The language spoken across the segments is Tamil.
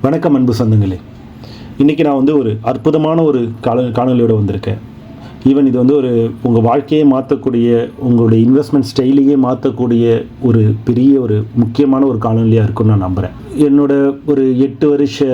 வணக்கம் அன்பு சொந்தங்களே. இன்றைக்கி நான் வந்து ஒரு அற்புதமான ஒரு காணொலியோடு வந்திருக்கேன். ஈவன் இது வந்து உங்கள் வாழ்க்கையை மாற்றக்கூடிய, உங்களுடைய இன்வெஸ்ட்மெண்ட் ஸ்டைலையே மாற்றக்கூடிய ஒரு பெரிய முக்கியமான ஒரு காணொலியாக இருக்குன்னு நான் நம்புகிறேன். என்னோட ஒரு 8 வருஷ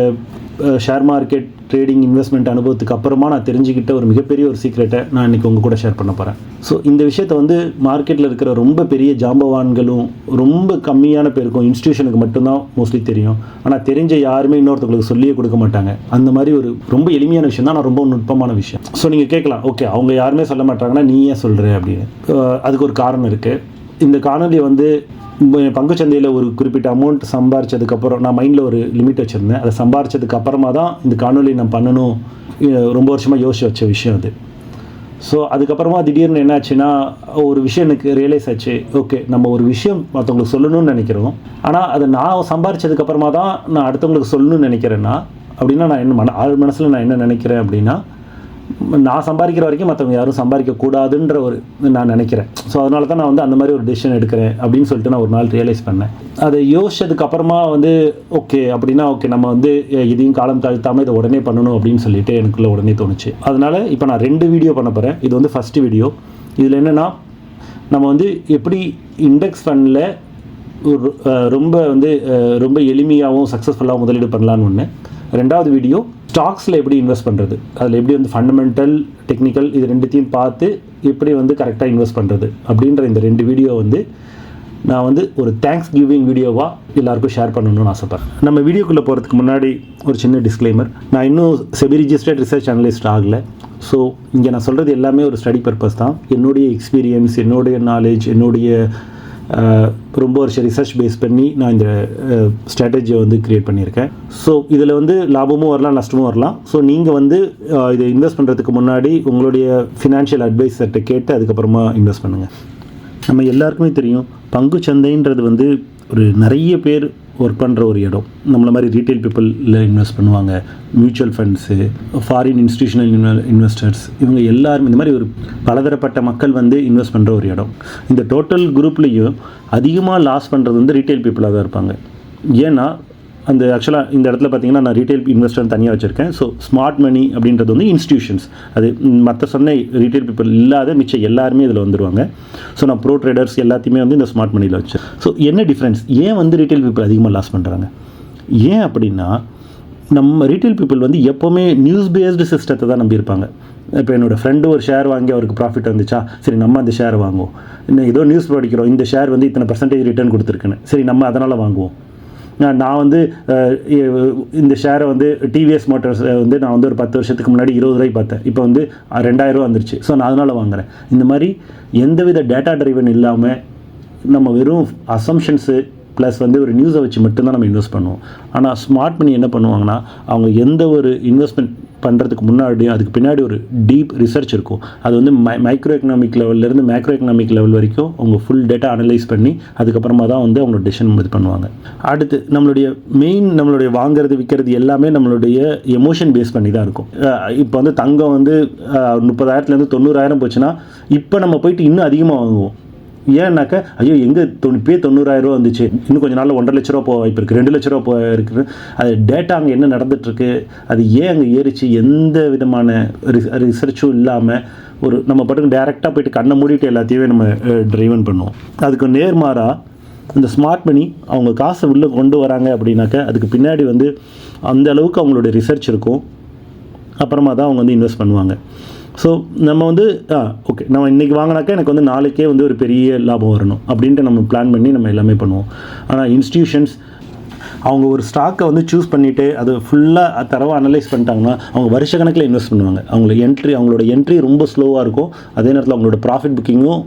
ஷேர் மார்க்கெட் ட்ரேடிங் இன்வெஸ்ட்மெண்ட் அனுபவத்துக்கு அப்புறமா நான் தெரிஞ்சுக்கிட்ட ஒரு மிகப்பெரிய ஒரு சீக்ரெட்டை நான் இன்றைக்கி உங்கள் கூட ஷேர் பண்ண போகிறேன். ஸோ இந்த விஷயத்தை வந்து மார்க்கெட்டில் இருக்கிற ரொம்ப பெரிய ஜாம்பவான்களும் ரொம்ப கம்மியான பேருக்கும் இன்ஸ்டியூஷனுக்கு மட்டும்தான் மோஸ்ட்லி தெரியும். ஆனால் தெரிஞ்ச யாருமே இன்னொருத்தவங்களுக்கு சொல்லியே கொடுக்க மாட்டாங்க. அந்த மாதிரி ஒரு ரொம்ப எளிமையான விஷயம் தான், நான் ரொம்ப நுட்பமான விஷயம். ஸோ நீங்கள் கேட்கலாம், ஓகே அவங்க யாருமே சொல்ல மாட்டாங்கன்னா நீ ஏன் சொல்கிற அப்படின்னு. அதுக்கு ஒரு காரணம் இருக்குது. இந்த காணொலி வந்து பங்குச்சந்தையில் ஒரு குறிப்பிட்ட அமௌண்ட் சம்பாரிச்சதுக்கப்புறம் நான் மைண்டில் ஒரு லிமிட் வச்சுருந்தேன். அதை சம்பாரிச்சதுக்கு அப்புறமா தான் இந்த காணொலி நான் பண்ணணும், ரொம்ப வருஷமாக யோசிச்சு வச்ச விஷயம் அது. ஸோ அதுக்கப்புறமா திடீர்னு என்ன ஆச்சுன்னா, ஒரு விஷயம் எனக்கு ரியலைஸ் ஆச்சு. ஓகே, நம்ம ஒரு விஷயம் மற்றவங்களுக்கு சொல்லணும்னு நினைக்கிறோம், ஆனால் அதை நான் சம்பாரிச்சதுக்கப்புறமா தான் நான் அடுத்தவங்களுக்கு சொல்லணும்னு நினைக்கிறேன்னா, அப்படின்னா நான் என்ன மனசில் நான் என்ன நினைக்கிறேன் அப்படின்னா, நான் சம்பாதிக்கிற வரைக்கும் மற்றவங்க யாரும் சம்பாதிக்கக்கூடாதுன்ற நான் நினைக்கிறேன். ஸோ அதனால தான் நான் வந்து அந்த மாதிரி ஒரு டெசிஷன் எடுக்கிறேன் அப்படின்னு சொல்லிட்டு நான் ஒரு நாள் ரியலைஸ் பண்ணேன். அதை யோசிச்சதுக்கு அப்புறமா வந்து ஓகே அப்படின்னா ஓகே நம்ம வந்து இதையும் காலம் தாழ்த்தாமல் இதை உடனே பண்ணணும் அப்படின்னு சொல்லிட்டு எனக்குள்ள உடனே தோணுச்சு. அதனால் இப்போ நான் 2 வீடியோ பண்ண போகிறேன். இது வந்து ஃபஸ்ட்டு வீடியோ. இதில் என்னென்னா, நம்ம வந்து எப்படி இண்டெக்ஸ் ஃபண்டில் ரொம்ப எளிமையாகவும் சக்ஸஸ்ஃபுல்லாகவும் முதலீடு பண்ணலான்னு ஒன்று. 2வது வீடியோ ஸ்டாக்ஸில் எப்படி இன்வெஸ்ட் பண்ணுறது, அதில் எப்படி வந்து ஃபண்டமெண்டல் டெக்னிக்கல் இது 2த்தையும் பார்த்து எப்படி வந்து கரெக்டாக இன்வெஸ்ட் பண்ணுறது அப்படின்ற இந்த 2 வீடியோ வந்து நான் வந்து ஒரு தேங்க்ஸ் கிவிங் வீடியோவாக எல்லாருக்கும் ஷேர் பண்ணணும்னு ஆசைப்பட்றேன். நம்ம வீடியோக்குள்ளே போகிறதுக்கு முன்னாடி ஒரு சின்ன டிஸ்க்ளைமர். நான் இன்னும் செபி ரிஜிஸ்டர்ட் ரிசர்ச் அனலிஸ்ட் ஆகலை. ஸோ இங்கே நான் சொல்கிறது எல்லாமே ஒரு ஸ்டடி பர்பஸ் தான். என்னுடைய எக்ஸ்பீரியன்ஸ், என்னுடைய நாலேஜ், என்னுடைய ரொம்ப வருஷம் ரிசர்ச் பேஸ் பண்ணி நான் இந்த ஸ்ட்ராட்டஜியை வந்து க்ரியேட் பண்ணியிருக்கேன். ஸோ இதில் வந்து லாபமும் வரலாம், நஷ்டமும் வரலாம். ஸோ நீங்கள் வந்து இதை இன்வெஸ்ட் பண்ணுறதுக்கு முன்னாடி உங்களுடைய ஃபினான்ஷியல் அட்வைசர்கிட்ட கேட்டு அதுக்கப்புறமா இன்வெஸ்ட் பண்ணுங்கள். நம்ம எல்லாருக்குமே தெரியும், பங்கு சந்தைன்றது வந்து நிறைய பேர் ஒர்க் பண்ணுற ஒரு இடம். நம்மள மாதிரி ரீட்டைல் பீப்புளில் இன்வெஸ்ட் பண்ணுவாங்க, mutual funds, foreign institutional investors, இவங்க எல்லாரும் இந்த மாதிரி பலதரப்பட்ட மக்கள் வந்து இன்வெஸ்ட் பண்ணுற ஒரு இடம். இந்த டோட்டல் குரூப்லேயும் அதிகமாக லாஸ் பண்ணுறது வந்து ரீட்டைல் பீப்புளாக தான் இருப்பாங்க. ஏன்னா அந்த ஆக்சுவலாக இந்த இடத்துல பார்த்தீங்கன்னா நான் ரீட்டைல் இன்வெஸ்டர் தனியாக வச்சுருக்கேன். ஸோ ஸ்மார்ட் மணி அப்படின்றது வந்து இன்ஸ்டிடியூஷன்ஸ், அது மற்ற சொன்ன ரீட்டைல் பீப்புள் இல்லாத மிச்சம் எல்லாருமே இதில் வந்துடுவாங்க. ஸோ நான் ப்ரோ ட்ரேடர்ஸ் எல்லாத்தையுமே வந்து இந்த ஸ்மார்ட் மணியில் வச்சேன். ஸோ என்ன டிஃப்ரென்ஸ், ஏன் வந்து ரீட்டைல் பீப்புள் அதிகமாக லாஸ் பண்ணுறாங்க? ஏன் அப்படின்னா, நம்ம ரீட்டைல் பீப்புள் வந்து எப்போவுமே நியூஸ் பேஸ்டு சிஸ்டத்தை தான் நம்பியிருப்பாங்க. இப்போ என்னோடய ஃப்ரெண்டு ஒரு ஷேர் வாங்கி அவருக்கு ப்ராஃபிட் வந்துச்சா, சரி நம்ம அந்த ஷேர் வாங்குவோம். இன்னும் ஏதோ நியூஸ் படிக்கிறோம், இந்த ஷேர் வந்து இத்தனை % ரிட்டர்ன் கொடுத்துருக்குன்னு, சரி நம்ம அதனால் வாங்குவோம். நான் வந்து இந்த ஷேரை வந்து டிவிஎஸ் மோட்டார்ஸ் வந்து நான் வந்து ஒரு 10 வருஷத்துக்கு முன்னாடி 20 ரூபாய்க்கு பார்த்தேன், இப்போ வந்து 2000 வந்துருச்சு, ஸோ நான் அதனால் வாங்குகிறேன். இந்த மாதிரி எந்தவித டேட்டா ட்ரைவன் இல்லாமல் நம்ம வெறும் அசம்ஷன்ஸு ப்ளஸ் வந்து ஒரு நியூஸை வச்சு மட்டும்தான் நம்ம இன்வெஸ்ட் பண்ணுவோம். ஆனால் ஸ்மார்ட் மணி என்ன பண்ணுவாங்கன்னா, அவங்க எந்த ஒரு இன்வெஸ்ட்மெண்ட் பண்ணுறதுக்கு முன்னாடியும் அதுக்கு பின்னாடி ஒரு டீப் ரிசர்ச் இருக்கும். அது வந்து மைக்ரோ எக்கனாமிக் லெவல்லேருந்து மேக்ரோ எக்கனாமிக் லெவல் வரைக்கும் அவங்க ஃபுல் டேட்டா அனலைஸ் பண்ணி அதுக்கப்புறமா தான் வந்து அவங்களோட டெசிஷன் இது பண்ணுவாங்க. அடுத்து நம்மளுடைய வாங்குறது விற்கிறது எல்லாமே நம்மளுடைய எமோஷன் பேஸ் பண்ணி தான் இருக்கும். இப்போ வந்து தங்கம் வந்து 30,000 90,000 போச்சுன்னா இப்போ நம்ம போயிட்டு இன்னும் அதிகமாக வாங்குவோம். ஏன்னாக்கா ஐயோ எங்கே 90,000 வந்துச்சு, இன்னும் கொஞ்சம் நாளில் 1.5 லட்ச ரூபா போக வாய்ப்பு இருக்குது, 2 லட்ச ரூபா போக இருக்குது. அது டேட்டா அங்கே என்ன நடந்துகிட்ருக்கு, அது ஏன் அங்கே ஏறிச்சு, எந்த விதமான ரிசர்ச்சும் இல்லாமல் நம்ம பாட்டுக்கு டேரெக்டாக போய்ட்டு கண்ணை மூடிட்டு எல்லாத்தையுமே நம்ம ட்ரைவன் பண்ணுவோம். அதுக்கு நேர்மாறாக இந்த ஸ்மார்ட் மணி அவங்க காசை உள்ளே கொண்டு வராங்க அப்படின்னாக்கா அதுக்கு பின்னாடி வந்து அந்த அளவுக்கு அவங்களோட ரிசர்ச் இருக்கும். அப்புறமா தான் அவங்க வந்து இன்வெஸ்ட் பண்ணுவாங்க. ஸோ நம்ம வந்து ஓகே நம்ம இன்றைக்கி வாங்கினாக்கா எனக்கு வந்து நாளைக்கே வந்து ஒரு பெரிய லாபம் வரணும் அப்படின்ட்டு நம்ம பிளான் பண்ணி நம்ம எல்லாமே பண்ணுவோம். ஆனால் இன்ஸ்டிடியூஷன்ஸ் அவங்க ஒரு ஸ்டாக்கை வந்து சூஸ் பண்ணிவிட்டு அது ஃபுல்லாக தரவாக அனலைஸ் பண்ணிட்டாங்கன்னா அவங்க வருஷ கணக்கில் இன்வெஸ்ட் பண்ணுவாங்க. அவங்களோட என்ட்ரி ரொம்ப ஸ்லோவாக இருக்கும். அதே நேரத்தில் அவங்களோட ப்ராஃபிட் புக்கிங்கும்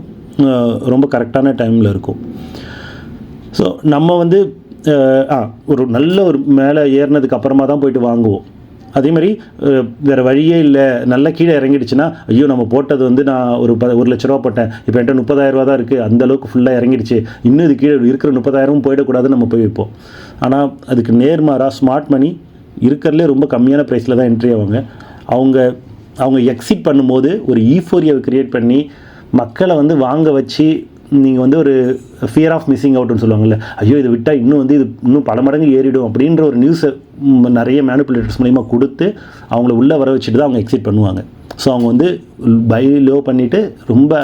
ரொம்ப கரெக்டான டைமில் இருக்கும். ஸோ நம்ம வந்து ஒரு நல்ல ஒரு மேலே ஏறினதுக்கு அப்புறமா தான் போயிட்டு வாங்குவோம். அதே மாதிரி வேறு வழியே இல்லை, நல்லா கீழே இறங்கிடுச்சுன்னா ஐயோ நம்ம போட்டது வந்து நான் ஒரு 1 லட்ச ரூபா போட்டேன், இப்போ என்கிட்ட 30,000 ரூபா தான் இருக்குது, அந்தளவுக்கு ஃபுல்லாக இறங்கிடுச்சு, இன்னும் இது கீழே இருக்கிற 30,000 போயிடக்கூடாதுன்னு நம்ம போய் வைப்போம். ஆனால் அதுக்கு நேர்மாறாக ஸ்மார்ட் மணி இருக்கிறதுலே ரொம்ப கம்மியான ப்ரைஸில் தான் என்ட்ரி ஆவாங்க. அவங்க எக்ஸிட் பண்ணும்போது ஒரு ஈஃபோரியாவை க்ரியேட் பண்ணி மக்களை வந்து வாங்க வச்சு நீங்கள் வந்து ஒரு ஃபியர் ஆஃப் மிஸ்ஸிங் அவுட்னு சொல்லுவாங்கல்ல, ஐயோ இது விட்டால் இன்னும் வந்து இது இன்னும் பல மடங்கு ஏறிடும் அப்படின்ற ஒரு நியூஸை நிறைய மேனிப்புலேட்டர்ஸ் மூலிமா கொடுத்து அவங்கள உள்ளே வர வச்சுட்டு தான் அவங்க எக்ஸிட் பண்ணுவாங்க. ஸோ அவங்க வந்து பை லோ பண்ணிவிட்டு ரொம்ப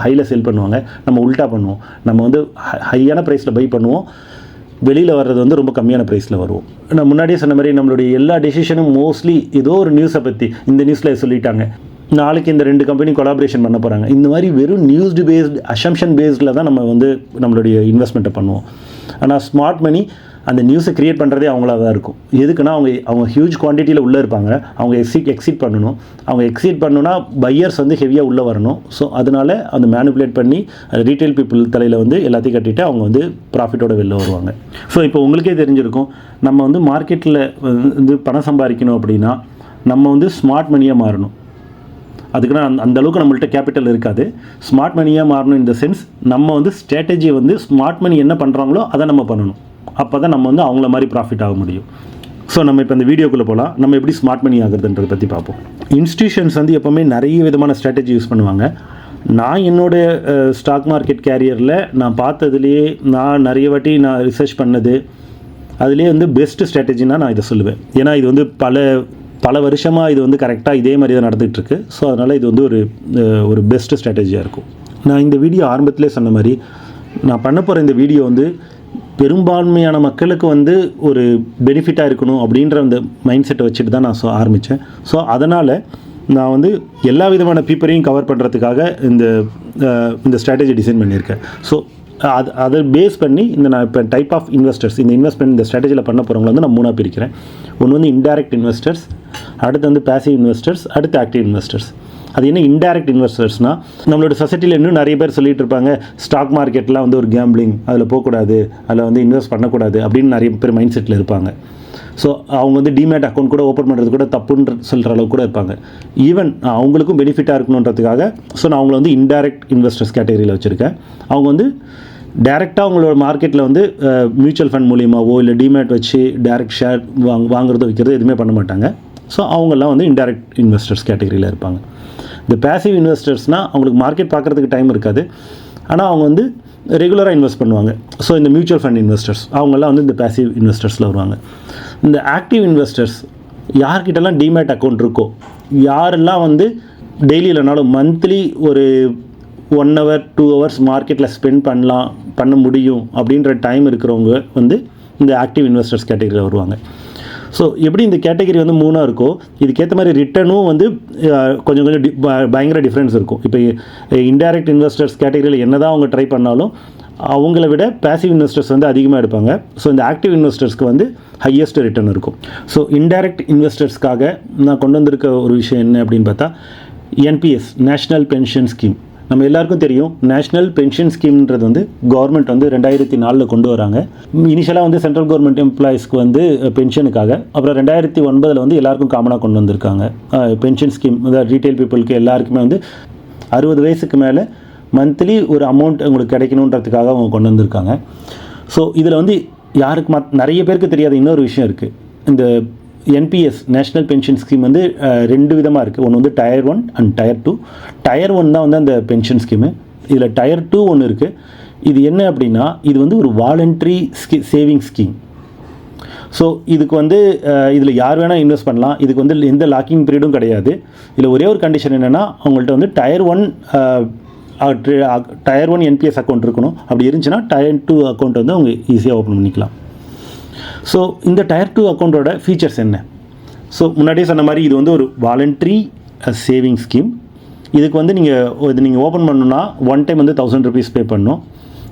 ஹையில் செல் பண்ணுவாங்க. நம்ம உல்ட்டா பண்ணுவோம், நம்ம வந்து ஹையான ப்ரைஸில் பை பண்ணுவோம், வெளியில் வர்றது வந்து ரொம்ப கம்மியான ப்ரைஸில் வருவோம். நான் முன்னாடியே சொன்ன மாதிரி நம்மளுடைய எல்லா டெசிஷனும் மோஸ்ட்லி ஏதோ ஒரு நியூஸை பற்றி, இந்த நியூஸில் சொல்லிட்டாங்க, நாளைக்கு இந்த 2 கம்பெனி கொலாபரேஷன் பண்ண போகிறாங்க, இந்த மாதிரி வெறும் நியூஸ்டு பேஸ்டு அசம்ஷன் பேஸ்டில் தான் நம்ம வந்து நம்மளுடைய இன்வெஸ்ட்மெண்ட்டை பண்ணுவோம். ஆனால் ஸ்மார்ட் மணி அந்த நியூஸை க்ரியேட் பண்ணுறதே அவங்களாக தான் இருக்கும். எதுக்குன்னா அவங்க ஹியூஜ் குவான்டிட்டியில் உள்ளே இருப்பாங்க, அவங்க எக்ஸிட் பண்ணணும். அவங்க எக்ஸிட் பண்ணணுன்னா பையர்ஸ் வந்து ஹெவியாக உள்ளே வரணும். ஸோ அதனால் அந்த மேனிப்புலேட் பண்ணி ரீட்டைல் பீப்புள் தலையில் வந்து எல்லாத்தையும் கட்டிட்டு அவங்க வந்து ப்ராஃபிட்டோட வெளில வருவாங்க. ஸோ இப்போ உங்களுக்கே தெரிஞ்சிருக்கும், நம்ம வந்து மார்க்கெட்டில் வந்து பணம் சம்பாதிக்கணும் அப்படின்னா நம்ம வந்து ஸ்மார்ட் மணியாக மாறணும். அதுக்குன்னா அந்த அளவுக்கு நம்மள்ட்ட கேபிட்டல் இருக்காது. ஸ்மார்ட் மணியாக மாறணும் இந்த சென்ஸ், நம்ம வந்து ஸ்ட்ராட்டஜி வந்து ஸ்மார்ட் மணி என்ன பண்ணுறாங்களோ அதை நம்ம பண்ணணும். அப்போ தான் நம்ம வந்து அவங்கள மாதிரி ப்ராஃபிட் ஆக முடியும். ஸோ நம்ம இப்போ இந்த வீடியோக்குள்ளே போகலாம். நம்ம எப்படி ஸ்மார்ட் மணி ஆகுறதுன்றதை பற்றி பார்ப்போம். இன்ஸ்டியூஷன்ஸ் வந்து எப்போவுமே நிறைய விதமான ஸ்ட்ராட்டஜி யூஸ் பண்ணுவாங்க. நான் என்னோடய ஸ்டாக் மார்க்கெட் கேரியரில் நான் பார்த்ததுலேயே, நான் நிறைய வாட்டி நான் ரிசர்ச் பண்ணது, அதுலேயே வந்து பெஸ்ட்டு ஸ்ட்ராட்டஜின்னா நான் இதை சொல்லுவேன். ஏன்னா இது வந்து பல வருஷமாக இது வந்து கரெக்டாக இதே மாதிரி தான் நடந்துகிட்ருக்கு. ஸோ அதனால் இது வந்து ஒரு பெஸ்ட்டு ஸ்ட்ராட்டஜியாக இருக்கும். நான் இந்த வீடியோ ஆரம்பத்திலே சொன்ன மாதிரி, நான் பண்ண போகிற இந்த வீடியோ வந்து பெரும்பான்மையான மக்களுக்கு வந்து ஒரு பெனிஃபிட்டாக இருக்கணும் அப்படின்ற அந்த மைண்ட் செட்டை வச்சுட்டு தான் நான் ஆரம்பித்தேன். ஸோ அதனால் நான் வந்து எல்லா விதமான பீப்பரையும் கவர் பண்ணுறதுக்காக இந்த ஸ்ட்ராட்டஜி டிசைன் பண்ணியிருக்கேன். ஸோ அதை பேஸ் பண்ணி நான் இப்போ டைப் ஆஃப் இன்வெஸ்டர்ஸ், இந்த இன்வெஸ்ட்மெண்ட் இந்த ஸ்ட்ராட்டஜியில் பண்ண போகிறவங்களை வந்து நான் 3ஆக பிரிக்கிறேன். ஒன்று வந்து இன்டைரக்ட் இன்வெஸ்டர்ஸ், அடுத்து வந்து பேசிவ் இன்வெஸ்டர்ஸ், அடுத்து ஆக்டிவ் இன்வெஸ்டர்ஸ். அது என்ன இன்டைரக்ட் இன்வெஸ்டர்ஸ்னால், நம்மளோட சொசைட்டியில் இன்னும் நிறைய பேர் சொல்லிட்டு இருப்பாங்க, ஸ்டாக் மார்க்கெட்லாம் வந்து ஒரு கேம்பிளிங், அதில் போகக்கூடாது, அதில் வந்து இன்வெஸ்ட் பண்ணக்கூடாது அப்படின்னு நிறைய பேர் மைண்ட் செட்டில் இருப்பாங்க. ஸோ அவங்க வந்து டிமேட் அக்கௌண்ட் கூட ஓப்பன் பண்ணுறது கூட தப்புன்ற சொல்கிற அளவுக்கு கூட இருப்பாங்க. ஈவன் அவங்களுக்கும் பெனிஃபிட்டாக இருக்கணுன்றதுக்காக நான் அவங்கள வந்து இன்டைரக்ட் இன்வெஸ்டர்ஸ் கேட்டகரியில் வச்சுருக்கேன். அவங்க வந்து டேரெக்டாக அவங்களோட மார்க்கெட்டில் வந்து மியூச்சுவல் ஃபண்ட் மூலியமாவோ இல்லை டிமேட் வச்சு டேரெக்ட் ஷேர் வாங்குறது வைக்கிறது எதுவுமே பண்ண மாட்டாங்க. ஸோ அவங்கெல்லாம் வந்து இன்டைரக்ட் இன்வெஸ்டர்ஸ் கேட்டகரியில் இருப்பாங்க. இந்த பேசிவ் இன்வெஸ்டர்ஸ்னால் அவங்களுக்கு மார்க்கெட் பார்க்குறதுக்கு டைம் இருக்காது, ஆனால் அவங்க வந்து ரெகுலராக இன்வெஸ்ட் பண்ணுவாங்க. ஸோ இந்த மியூச்சுவல் ஃபண்ட் இன்வெஸ்டர்ஸ் அவங்கெல்லாம் வந்து இந்த பேசிவ் இன்வெஸ்டர்ஸில் வருவாங்க. இந்த ஆக்டிவ் இன்வெஸ்டர்ஸ் யார்கிட்டலாம் டிமேட் அக்கௌண்ட் இருக்கோ, யாரெல்லாம் வந்து டெய்லி இல்லைனாலும் மந்த்லி ஒரு 1 hour 2 hours மார்க்கெட்டில் ஸ்பெண்ட் பண்ண முடியும் அப்படின்ற டைம் இருக்கிறவங்க வந்து இந்த ஆக்டிவ் இன்வெஸ்டர்ஸ் கேட்டகரியில் வருவாங்க. ஸோ எப்படி இந்த கேட்டகரி வந்து 3ஆக இருக்கோ, இதுக்கேற்ற மாதிரி ரிட்டர்னும் வந்து கொஞ்சம் பயங்கர டிஃப்ரென்ஸ் இருக்கும். இப்போ இன்டைரக்ட் இன்வெஸ்டர்ஸ் கேட்டகரியில் என்ன தான் அவங்க ட்ரை பண்ணாலும் அவங்கள விட பேசிவ் இன்வெஸ்டர்ஸ் வந்து அதிகமாக எடுப்பாங்க. ஸோ இந்த ஆக்டிவ் இன்வெஸ்டர்ஸ்க்கு வந்து ஹையஸ்ட் ரிட்டர்ன் இருக்கும். ஸோ இன்டைரக்ட் இன்வெஸ்டர்ஸ்க்காக நான் கொண்டு வந்திருக்க ஒரு விஷயம் என்ன அப்படின்னு பார்த்தா, என்பிஎஸ், நேஷ்னல் பென்ஷன் ஸ்கீம். நம்ம எல்லாருக்கும் தெரியும், நேஷ்னல் பென்ஷன் ஸ்கீம்ன்றது வந்து கவர்மெண்ட் வந்து 2004 கொண்டு வராங்க. இனிஷியலாக வந்து சென்ட்ரல் கவர்மெண்ட் எம்ப்ளாயிஸ்க்கு வந்து பென்ஷனுக்காக, அப்புறம் 2009 வந்து எல்லாருக்கும் காமனாக கொண்டு வந்திருக்காங்க பென்ஷன் ஸ்கீம். அதாவது ரீட்டைல் பீப்புளுக்கு எல்லாருக்குமே வந்து 60 வயசுக்கு மேலே மந்த்லி ஒரு அமௌண்ட் உங்களுக்கு கிடைக்கணுன்றதுக்காக அவங்க கொண்டு வந்திருக்காங்க. ஸோ இதில் வந்து யாருக்கு நிறைய பேருக்கு தெரியாத இன்னொரு விஷயம் இருக்குது. இந்த என்பிஎஸ், நேஷ்னல் பென்ஷன் ஸ்கீம் வந்து 2 விதமாக இருக்குது. ஒன்று வந்து Tier 1 அண்ட் Tier 2. Tier 1 தான் வந்து அந்த பென்ஷன் ஸ்கீமு. இதில் Tier 2 ஒன்று இருக்குது. இது என்ன அப்படின்னா, இது வந்து ஒரு வாலண்ட்ரி சேவிங் ஸ்கீம். ஸோ இதுக்கு வந்து இதில் யார் வேணால் இன்வெஸ்ட் பண்ணலாம். இதுக்கு வந்து எந்த லாக்கிங் பீரியடும் கிடையாது. இதில் ஒரே ஒரு கண்டிஷன் என்னென்னா, அவங்கள்ட்ட வந்து Tier 1 என்பிஎஸ் அக்கௌண்ட் இருக்கணும். அப்படி இருந்துச்சுன்னா Tier 2 அக்கௌண்ட் வந்து அவங்க ஈஸியாக ஓப்பன் பண்ணிக்கலாம். ஸோ இந்த Tier 2 அக்கௌண்ட்டோட ஃபீச்சர்ஸ் என்ன? ஸோ முன்னாடியே சொன்ன மாதிரி இது வந்து ஒரு வாலண்ட்ரி சேவிங் ஸ்கீம். இதுக்கு வந்து நீங்கள் ஓப்பன் பண்ணணுன்னா ஒன் டைம் வந்து 1000 rupees பே பண்ணணும்.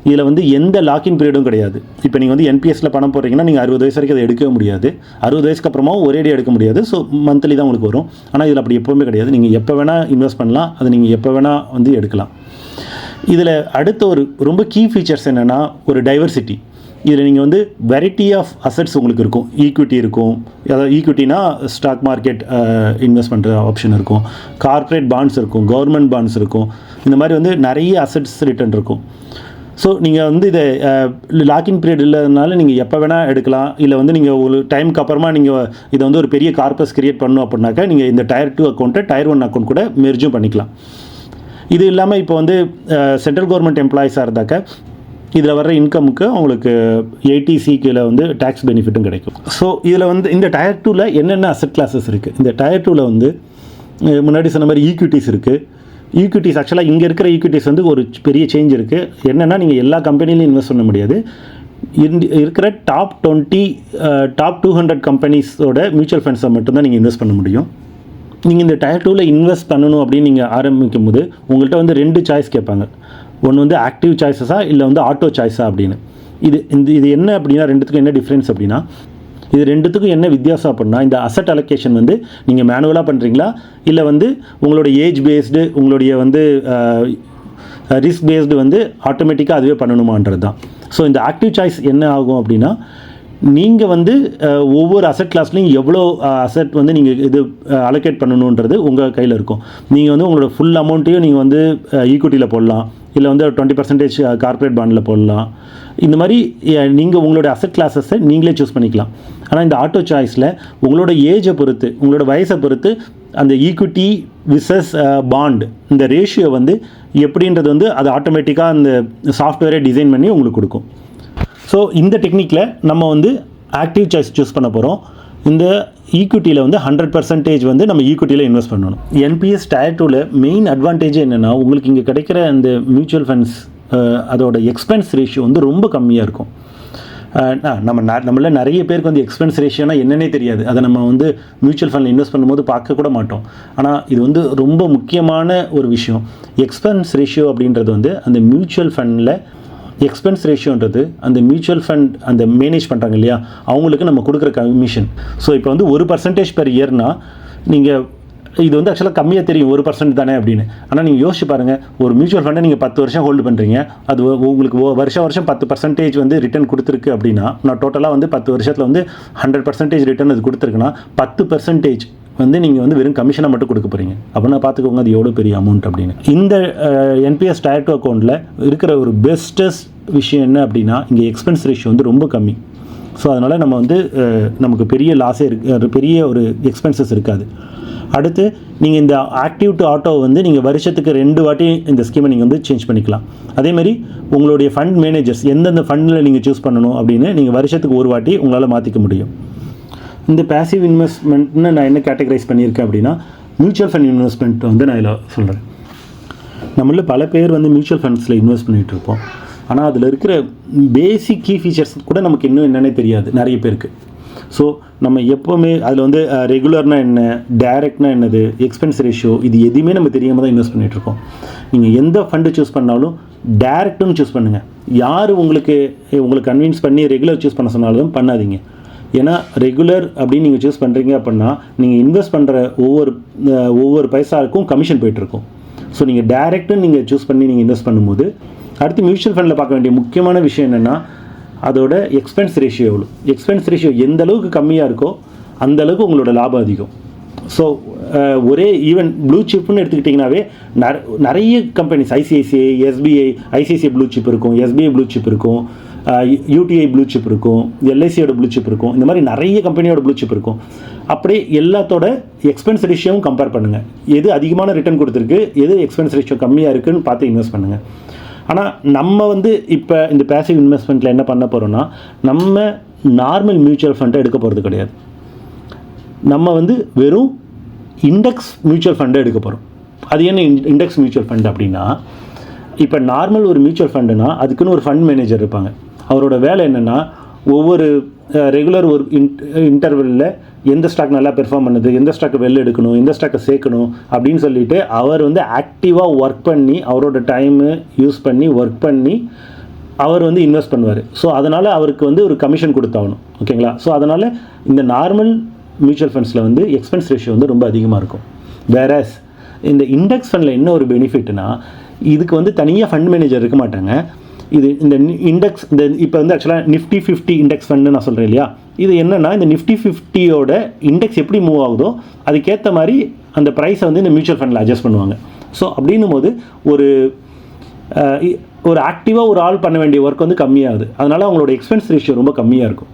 இதில் வந்து எந்த லாக்கின் பீரியடும் கிடையாது. இப்போ நீங்கள் வந்து என்பிஎஸ்சில் பணம் போடுறீங்கன்னா நீங்கள் 60 வயசு வரைக்கும் அதை எடுக்கவே முடியாது. 60 வயசுக்கு அப்புறமாவும் ஒரேடியாக எடுக்க முடியாது. ஸோ மந்த்லி தான் உங்களுக்கு வரும். ஆனால் இதில் அப்படி எப்போவுமே கிடையாது. நீங்கள் எப்போ வேணால் இன்வெஸ்ட் பண்ணலாம், அதை நீங்கள் எப்போ வேணால் வந்து எடுக்கலாம். இதில் அடுத்த ஒரு ரொம்ப கீ ஃபீச்சர்ஸ் என்னென்னா, ஒரு டைவர்சிட்டி. இதில் நீங்கள் வந்து வெரைட்டி ஆஃப் அசட்ஸ் உங்களுக்கு இருக்கும். ஈக்விட்டி இருக்கும், அதாவது ஈக்விட்டினா ஸ்டாக் மார்க்கெட் இன்வெஸ்ட் பண்ணுற ஆப்ஷன் இருக்கும், கார்ப்பரேட் பாண்ட்ஸ் இருக்கும், கவர்மெண்ட் பாண்ட்ஸ் இருக்கும். இந்த மாதிரி வந்து நிறைய அசட்ஸ் ரிட்டர்ன் இருக்கும். ஸோ நீங்கள் வந்து இதை லாக்கின் பீரியட் இல்லாதனால நீங்கள் எப்போ வேணால் எடுக்கலாம். இல்லை வந்து நீங்கள் ஒரு டைமுக்கு அப்புறமா நீங்கள் இதை வந்து ஒரு பெரிய கார்பஸ் கிரியேட் பண்ணணும் அப்படின்னாக்கா நீங்கள் இந்த Tier 2 அக்கௌண்ட்டை Tier 1 அக்கௌண்ட் கூட மெர்ஜும் பண்ணிக்கலாம். இது இல்லாமல் இப்போ வந்து சென்ட்ரல் கவர்மெண்ட் எம்ப்ளாயிஸாக இருந்தாக்க இதில் வர்ற இன்கமுக்கு அவங்களுக்கு 80C கீழே வந்து டேக்ஸ் பெனிஃபிட்டும் கிடைக்கும். ஸோ இதில் வந்து இந்த டயர் 2ல் என்னென்ன அசெட் கிளாஸஸ் இருக்குது? இந்த டயர் 2ல் வந்து முன்னாடி சொன்ன மாதிரி ஈக்விட்டிஸ் இருக்குது. ஈக்விட்டிஸ் ஆக்சுவலாக இங்கே இருக்கிற ஈக்விட்டிஸ் வந்து ஒரு பெரிய சேஞ்ச் இருக்குது. என்னென்னா நீங்கள் எல்லா கம்பெனிலையும் இன்வெஸ்ட் பண்ண முடியாது. இருக்கிற டாப் 200 கம்பெனிஸோட மியூச்சுவல் ஃபண்ட்ஸை மட்டும்தான் நீங்கள் இன்வெஸ்ட் பண்ண முடியும். நீங்கள் இந்த டயர் 2ல் இன்வெஸ்ட் பண்ணணும் அப்படின்னு நீங்கள் ஆரம்பிக்கும் போது உங்கள்கிட்ட வந்து 2 சாய்ஸ் கேட்பாங்க. ஒன்று வந்து ஆக்டிவ் சாய்ஸஸா இல்லை வந்து ஆட்டோ சாய்ஸா அப்படின்னு. இது என்ன அப்படின்னா, ரெண்டுத்துக்கும் என்ன டிஃப்ரென்ஸ் அப்படின்னா, இது ரெண்டுத்துக்கும் என்ன வித்தியாசம் அப்படின்னா, இந்த அசட் அலோகேஷன் வந்து நீங்கள் மேனுவலாக பண்ணுறீங்களா இல்லை வந்து உங்களோட ஏஜ் பேஸ்டு உங்களுடைய வந்து ரிஸ்க் பேஸ்டு வந்து ஆட்டோமேட்டிக்காக அதுவே பண்ணணுமான்றது தான். ஸோ இந்த ஆக்டிவ் சாய்ஸ் என்ன ஆகும் அப்படின்னா, நீங்கள் வந்து ஒவ்வொரு அசட் கிளாஸ்லையும் எவ்வளோ அசட் வந்து நீங்கள் இது அலோகேட் பண்ணணுன்றது உங்கள் கையில் இருக்கும். நீங்கள் வந்து உங்களோட ஃபுல் அமௌண்ட்டையும் நீங்கள் வந்து ஈக்விட்டியில் போடலாம், இல்லை வந்து 20% கார்ப்பரேட் பாண்டில் போடலாம். இந்த மாதிரி நீங்கள் உங்களோட அசட் கிளாஸஸை நீங்களே சூஸ் பண்ணிக்கலாம். ஆனால் இந்த ஆட்டோ சாய்ஸில் உங்களோட ஏஜை பொறுத்து, உங்களோட வயசை பொறுத்து அந்த ஈக்விட்டி விசஸ் பாண்ட் இந்த ரேஷியோ வந்து எப்படின்றது வந்து அது ஆட்டோமேட்டிக்காக அந்த சாஃப்ட்வேரை டிசைன் பண்ணி உங்களுக்கு கொடுக்கும். ஸோ இந்த டெக்னிக்கில் நம்ம வந்து ஆக்டிவ் சாய்ஸ் சூஸ் பண்ண போகிறோம். இந்த ஈக்விட்டியில் வந்து 100% வந்து நம்ம ஈக்விட்டியில் இன்வெஸ்ட் பண்ணணும். என்பிஎஸ் டயர் 2ல் மெயின் அட்வான்டேஜ் என்னென்னா, உங்களுக்கு இங்கே கிடைக்கிற அந்த மியூச்சுவல் ஃபண்ட்ஸ் அதோட எக்ஸ்பென்ஸ் ரேஷியோ வந்து ரொம்ப கம்மியாக இருக்கும். நம்மள நிறைய பேருக்கு வந்து எக்ஸ்பென்ஸ் ரேஷியோனா என்னன்னே தெரியாது. அதை நம்ம வந்து மியூச்சுவல் ஃபண்டில் இன்வெஸ்ட் பண்ணும்போது பார்க்க கூட மாட்டோம். ஆனால் இது வந்து ரொம்ப முக்கியமான ஒரு விஷயம். எக்ஸ்பென்ஸ் ரேஷியோ அப்படின்றது வந்து அந்த மியூச்சுவல் ஃபண்டில் எக்ஸ்பென்ஸ் ரேஷியோன்றது அந்த மியூச்சுவல் ஃபண்ட் அந்த மேனேஜ் பண்ணுறாங்க இல்லையா, அவங்களுக்கு நம்ம கொடுக்குற கமிஷன். ஸோ இப்போ வந்து 1% பெர் இயர்னா நீங்கள் இது வந்து ஆக்சுவலாக கம்மியாக தெரியும் 1% தானே அப்படின்னு. ஆனால் நீங்கள் யோசிச்சு பாருங்கள், ஒரு மியூச்சுவல் ஃபண்டை நீங்கள் 10 வருஷம் ஹோல்டு பண்ணுறீங்க, அது உங்களுக்கு வருஷம் 10% வந்து ரிட்டர்ன் கொடுத்துருக்கு அப்படின்னா, நான் டோட்டலாக வந்து 10 வருஷத்தில் வந்து 100% ரிட்டர்ன் அது கொடுத்துருக்குன்னா 10% வந்து நீங்கள் வந்து வெறும் கமிஷனை மட்டும் கொடுக்க போகிறீங்க. அப்படின்னா பார்த்துக்கோங்க அது எவ்வளோ பெரிய அமௌண்ட் அப்படின்னு. இந்த என்பிஎஸ் டயர் 2 அக்கௌண்ட்டில் இருக்கிற ஒரு பெஸ்டஸ்ட் விஷயம் என்ன அப்படின்னா, இங்கே எக்ஸ்பென்ஸ் ரேஷியோ வந்து ரொம்ப கம்மி. ஸோ அதனால் நம்ம வந்து நமக்கு பெரிய லாஸே பெரிய ஒரு எக்ஸ்பென்சஸ் இருக்காது. அடுத்து நீங்கள் இந்த ஆக்டிவ் டு ஆட்டோ வந்து நீங்கள் வருஷத்துக்கு 2 வாட்டி இந்த ஸ்கீமை நீங்கள் வந்து சேஞ்ச் பண்ணிக்கலாம். அதேமாதிரி உங்களுடைய ஃபண்ட் மேனேஜர்ஸ் எந்தெந்த ஃபண்டில் நீங்கள் சூஸ் பண்ணணும் அப்படின்னு நீங்கள் வருஷத்துக்கு 1 வாட்டி உங்களால் மாற்றிக்க முடியும். இந்த பேசிவ் இன்வெஸ்ட்மெண்ட்னு நான் என்ன கேட்டகரைஸ் பண்ணியிருக்கேன் அப்படின்னா, மியூச்சுவல் ஃபண்ட் இன்வெஸ்ட்மெண்ட் வந்து நான் இதில் சொல்கிறேன். நம்மள பல பேர் வந்து மியூச்சுவல் ஃபண்ட்ஸில் இன்வெஸ்ட் பண்ணிகிட்டு இருப்போம். ஆனால் அதில் இருக்கிற பேசிக் கீ ஃபீச்சர்ஸ் கூட நமக்கு இன்னும் என்னென்னே தெரியாது நிறைய பேருக்கு. ஸோ நம்ம எப்போவுமே அதில் வந்து ரெகுலர்னா என்ன, டைரக்ட்னா என்னது, எக்ஸ்பென்ஸ் ரேஷியோ, இது எதுவுமே நம்ம தெரியாமல் தான் இன்வெஸ்ட் பண்ணிகிட்ருக்கோம். நீங்கள் எந்த ஃபண்டு சூஸ் பண்ணாலும் டைரக்ட்னு சூஸ் பண்ணுங்கள். யார் உங்களுக்கு கன்வின்ஸ் பண்ணி ரெகுலர் சூஸ் பண்ண சொன்னாலும் பண்ணாதீங்க. ஏன்னா ரெகுலர் அப்படின்னு நீங்கள் சூஸ் பண்ணுறீங்க அப்படின்னா நீங்கள் இன்வெஸ்ட் பண்ணுற ஒவ்வொரு பைசாவுக்கும் கமிஷன் போய்ட்டுருக்கும். ஸோ நீங்கள் டைரக்ட்டுன்னு நீங்கள் சூஸ் பண்ணி நீங்கள் இன்வெஸ்ட் பண்ணும்போது, அடுத்து மியூச்சுவல் ஃபண்டில் பார்க்க வேண்டிய முக்கியமான விஷயம் என்னென்னா, அதோட எக்ஸ்பென்ஸ் ரேஷியோ எவ்வளோ. எக்ஸ்பென்ஸ் ரேஷியோ எந்த அளவுக்கு கம்மியாக இருக்கோ அந்த அளவுக்கு உங்களோட லாபம் அதிகம். ஸோ ஒரே ஈவன் ப்ளூ சிப்னு எடுத்துக்கிட்டிங்கனாவே நிறைய companies ICICI, SBI, ICICI blue chip இருக்கும், எஸ்பிஐ ப்ளூ சிப் இருக்கும், யூடிஐ ப்ளூ சிப் இருக்கும், எல்ஐசியோட ப்ளூ சிப் இருக்கும். இந்த மாதிரி நிறைய கம்பெனியோட ப்ளூ சிப் இருக்கும். அப்படியே எல்லாத்தோட எக்ஸ்பென்ஸ் ரேஷியோவும் கம்பேர் பண்ணுங்கள். எது அதிகமான ரிட்டர்ன் கொடுத்துருக்கு, எது எக்ஸ்பென்ஸ் ரேஷியோ கம்மியாக இருக்குதுன்னு பார்த்து இன்வெஸ்ட் பண்ணுங்கள். ஆனால் நம்ம வந்து இப்போ இந்த பேசிவ் இன்வெஸ்ட்மெண்ட்டில் என்ன பண்ண போகிறோன்னா, நம்ம நார்மல் மியூச்சுவல் ஃபண்டை எடுக்க போகிறது கிடையாது. நம்ம வந்து வெறும் இண்டெக்ஸ் மியூச்சுவல் ஃபண்டை எடுக்க போகிறோம். அது என்ன இண்டெக்ஸ் மியூச்சுவல் ஃபண்ட் அப்படின்னா, இப்போ நார்மல் ஒரு மியூச்சுவல் ஃபண்டுனா அதுக்குன்னு ஒரு ஃபண்ட் மேனேஜர் இருப்பாங்க. அவரோட வேலை என்னென்னா, ஒவ்வொரு ரெகுலர் ஒரு இன்டர்வெல்லில் எந்த ஸ்டாக் நல்லா பெர்ஃபார்ம் பண்ணுது, எந்த ஸ்டாக்கை வெளில எடுக்கணும், எந்த ஸ்டாக்கை சேர்க்கணும் அப்படின்னு சொல்லிட்டு அவர் வந்து ஆக்டிவாக ஒர்க் பண்ணி, அவரோட டைமு யூஸ் பண்ணி ஒர்க் பண்ணி அவர் வந்து இன்வெஸ்ட் பண்ணுவார். ஸோ அதனால் அவருக்கு வந்து ஒரு கமிஷன் கொடுத்தாகணும். ஓகேங்களா? ஸோ அதனால் இந்த நார்மல் மியூச்சுவல் ஃபண்ட்ஸில் வந்து எக்ஸ்பென்ஸ் ரேஷியோ வந்து ரொம்ப அதிகமாக இருக்கும். வேறஸ் இந்த இண்டெக்ஸ் ஃபண்டில் என்ன ஒரு பெனிஃபிட்னா, இதுக்கு வந்து தனியாக ஃபண்ட் மேனேஜர் இருக்க மாட்டாங்க. இந்த இண்டெக்ஸ் இப்போ வந்து ஆக்சுவலாக நிஃப்டி 50 இண்டெக்ஸ் ஃபண்டு நான் சொல்கிறேன் இல்லையா, இது என்னென்னா இந்த நிஃப்டி 50யோட இண்டெக்ஸ் எப்படி மூவ் ஆகுதோ அதுக்கேற்ற மாதிரி அந்த ப்ரைஸை வந்து இந்த மியூச்சுவல் ஃபண்டில் அட்ஜஸ்ட் பண்ணுவாங்க. ஸோ அப்படின்னும் போது ஒரு ஆக்டிவாக ஒரு ஆள் பண்ண வேண்டிய ஒர்க் வந்து கம்மியாகுது. அதனால் அவங்களோட எக்ஸ்பென்ஸ் ரேஷியோ ரொம்ப கம்மியாக இருக்கும்.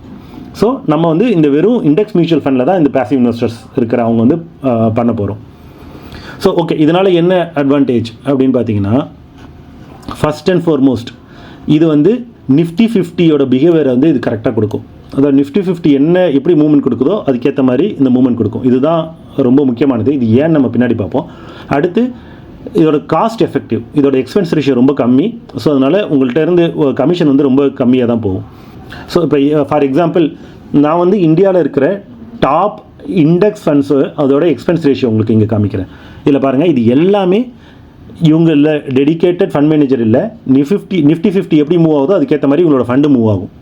ஸோ நம்ம வந்து இந்த வெறும் இண்டெக்ஸ் மியூச்சுவல் ஃபண்டில் தான் இந்த பேசிவ் இன்வெஸ்டர்ஸ் இருக்கிற அவங்க வந்து பண்ண போகிறோம். ஸோ ஓகே, இதனால் என்ன அட்வான்டேஜ் அப்படின்னு பார்த்தீங்கன்னா, ஃபஸ்ட் அண்ட் ஃபார்மோஸ்ட் இது வந்து நிஃப்டி 50யோட பிஹேவியரை வந்து இது கரெக்டாக கொடுக்கும். அதாவது நிஃப்டி 50 என்ன எப்படி மூவ்மெண்ட் கொடுக்குதோ அதுக்கேற்ற மாதிரி இந்த மூவ்மெண்ட் கொடுக்கும். இதுதான் ரொம்ப முக்கியமானது. இது ஏன் நம்ம பின்னாடி பார்ப்போம். அடுத்து இதோட காஸ்ட் எஃபெக்டிவ், இதோட எக்ஸ்பென்ஸ் ரேஷியோ ரொம்ப கம்மி. ஸோ அதனால் உங்கள்கிட்ட இருந்து கமிஷன் வந்து ரொம்ப கம்மியாக தான் போகும். ஸோ இப்போ ஃபார் எக்ஸாம்பிள், நான் வந்து இந்தியாவில் இருக்கிற டாப் இண்டெக்ஸ் ஃபண்ட்ஸு அதோட எக்ஸ்பென்ஸ் ரேஷியோ உங்களுக்கு இங்கே காமிக்கிறேன். இதில் பாருங்கள், இது எல்லாமே இவங்க இல்லை, டெடிக்கேட்டட் ஃபண்ட் மேனேஜர் இல்லை. நிஃப்டி 50 எப்படி மூவ் ஆகுதோ அதுக்கேற்ற மாதிரி உங்களோட ஃபண்டு மூவ் ஆகும்.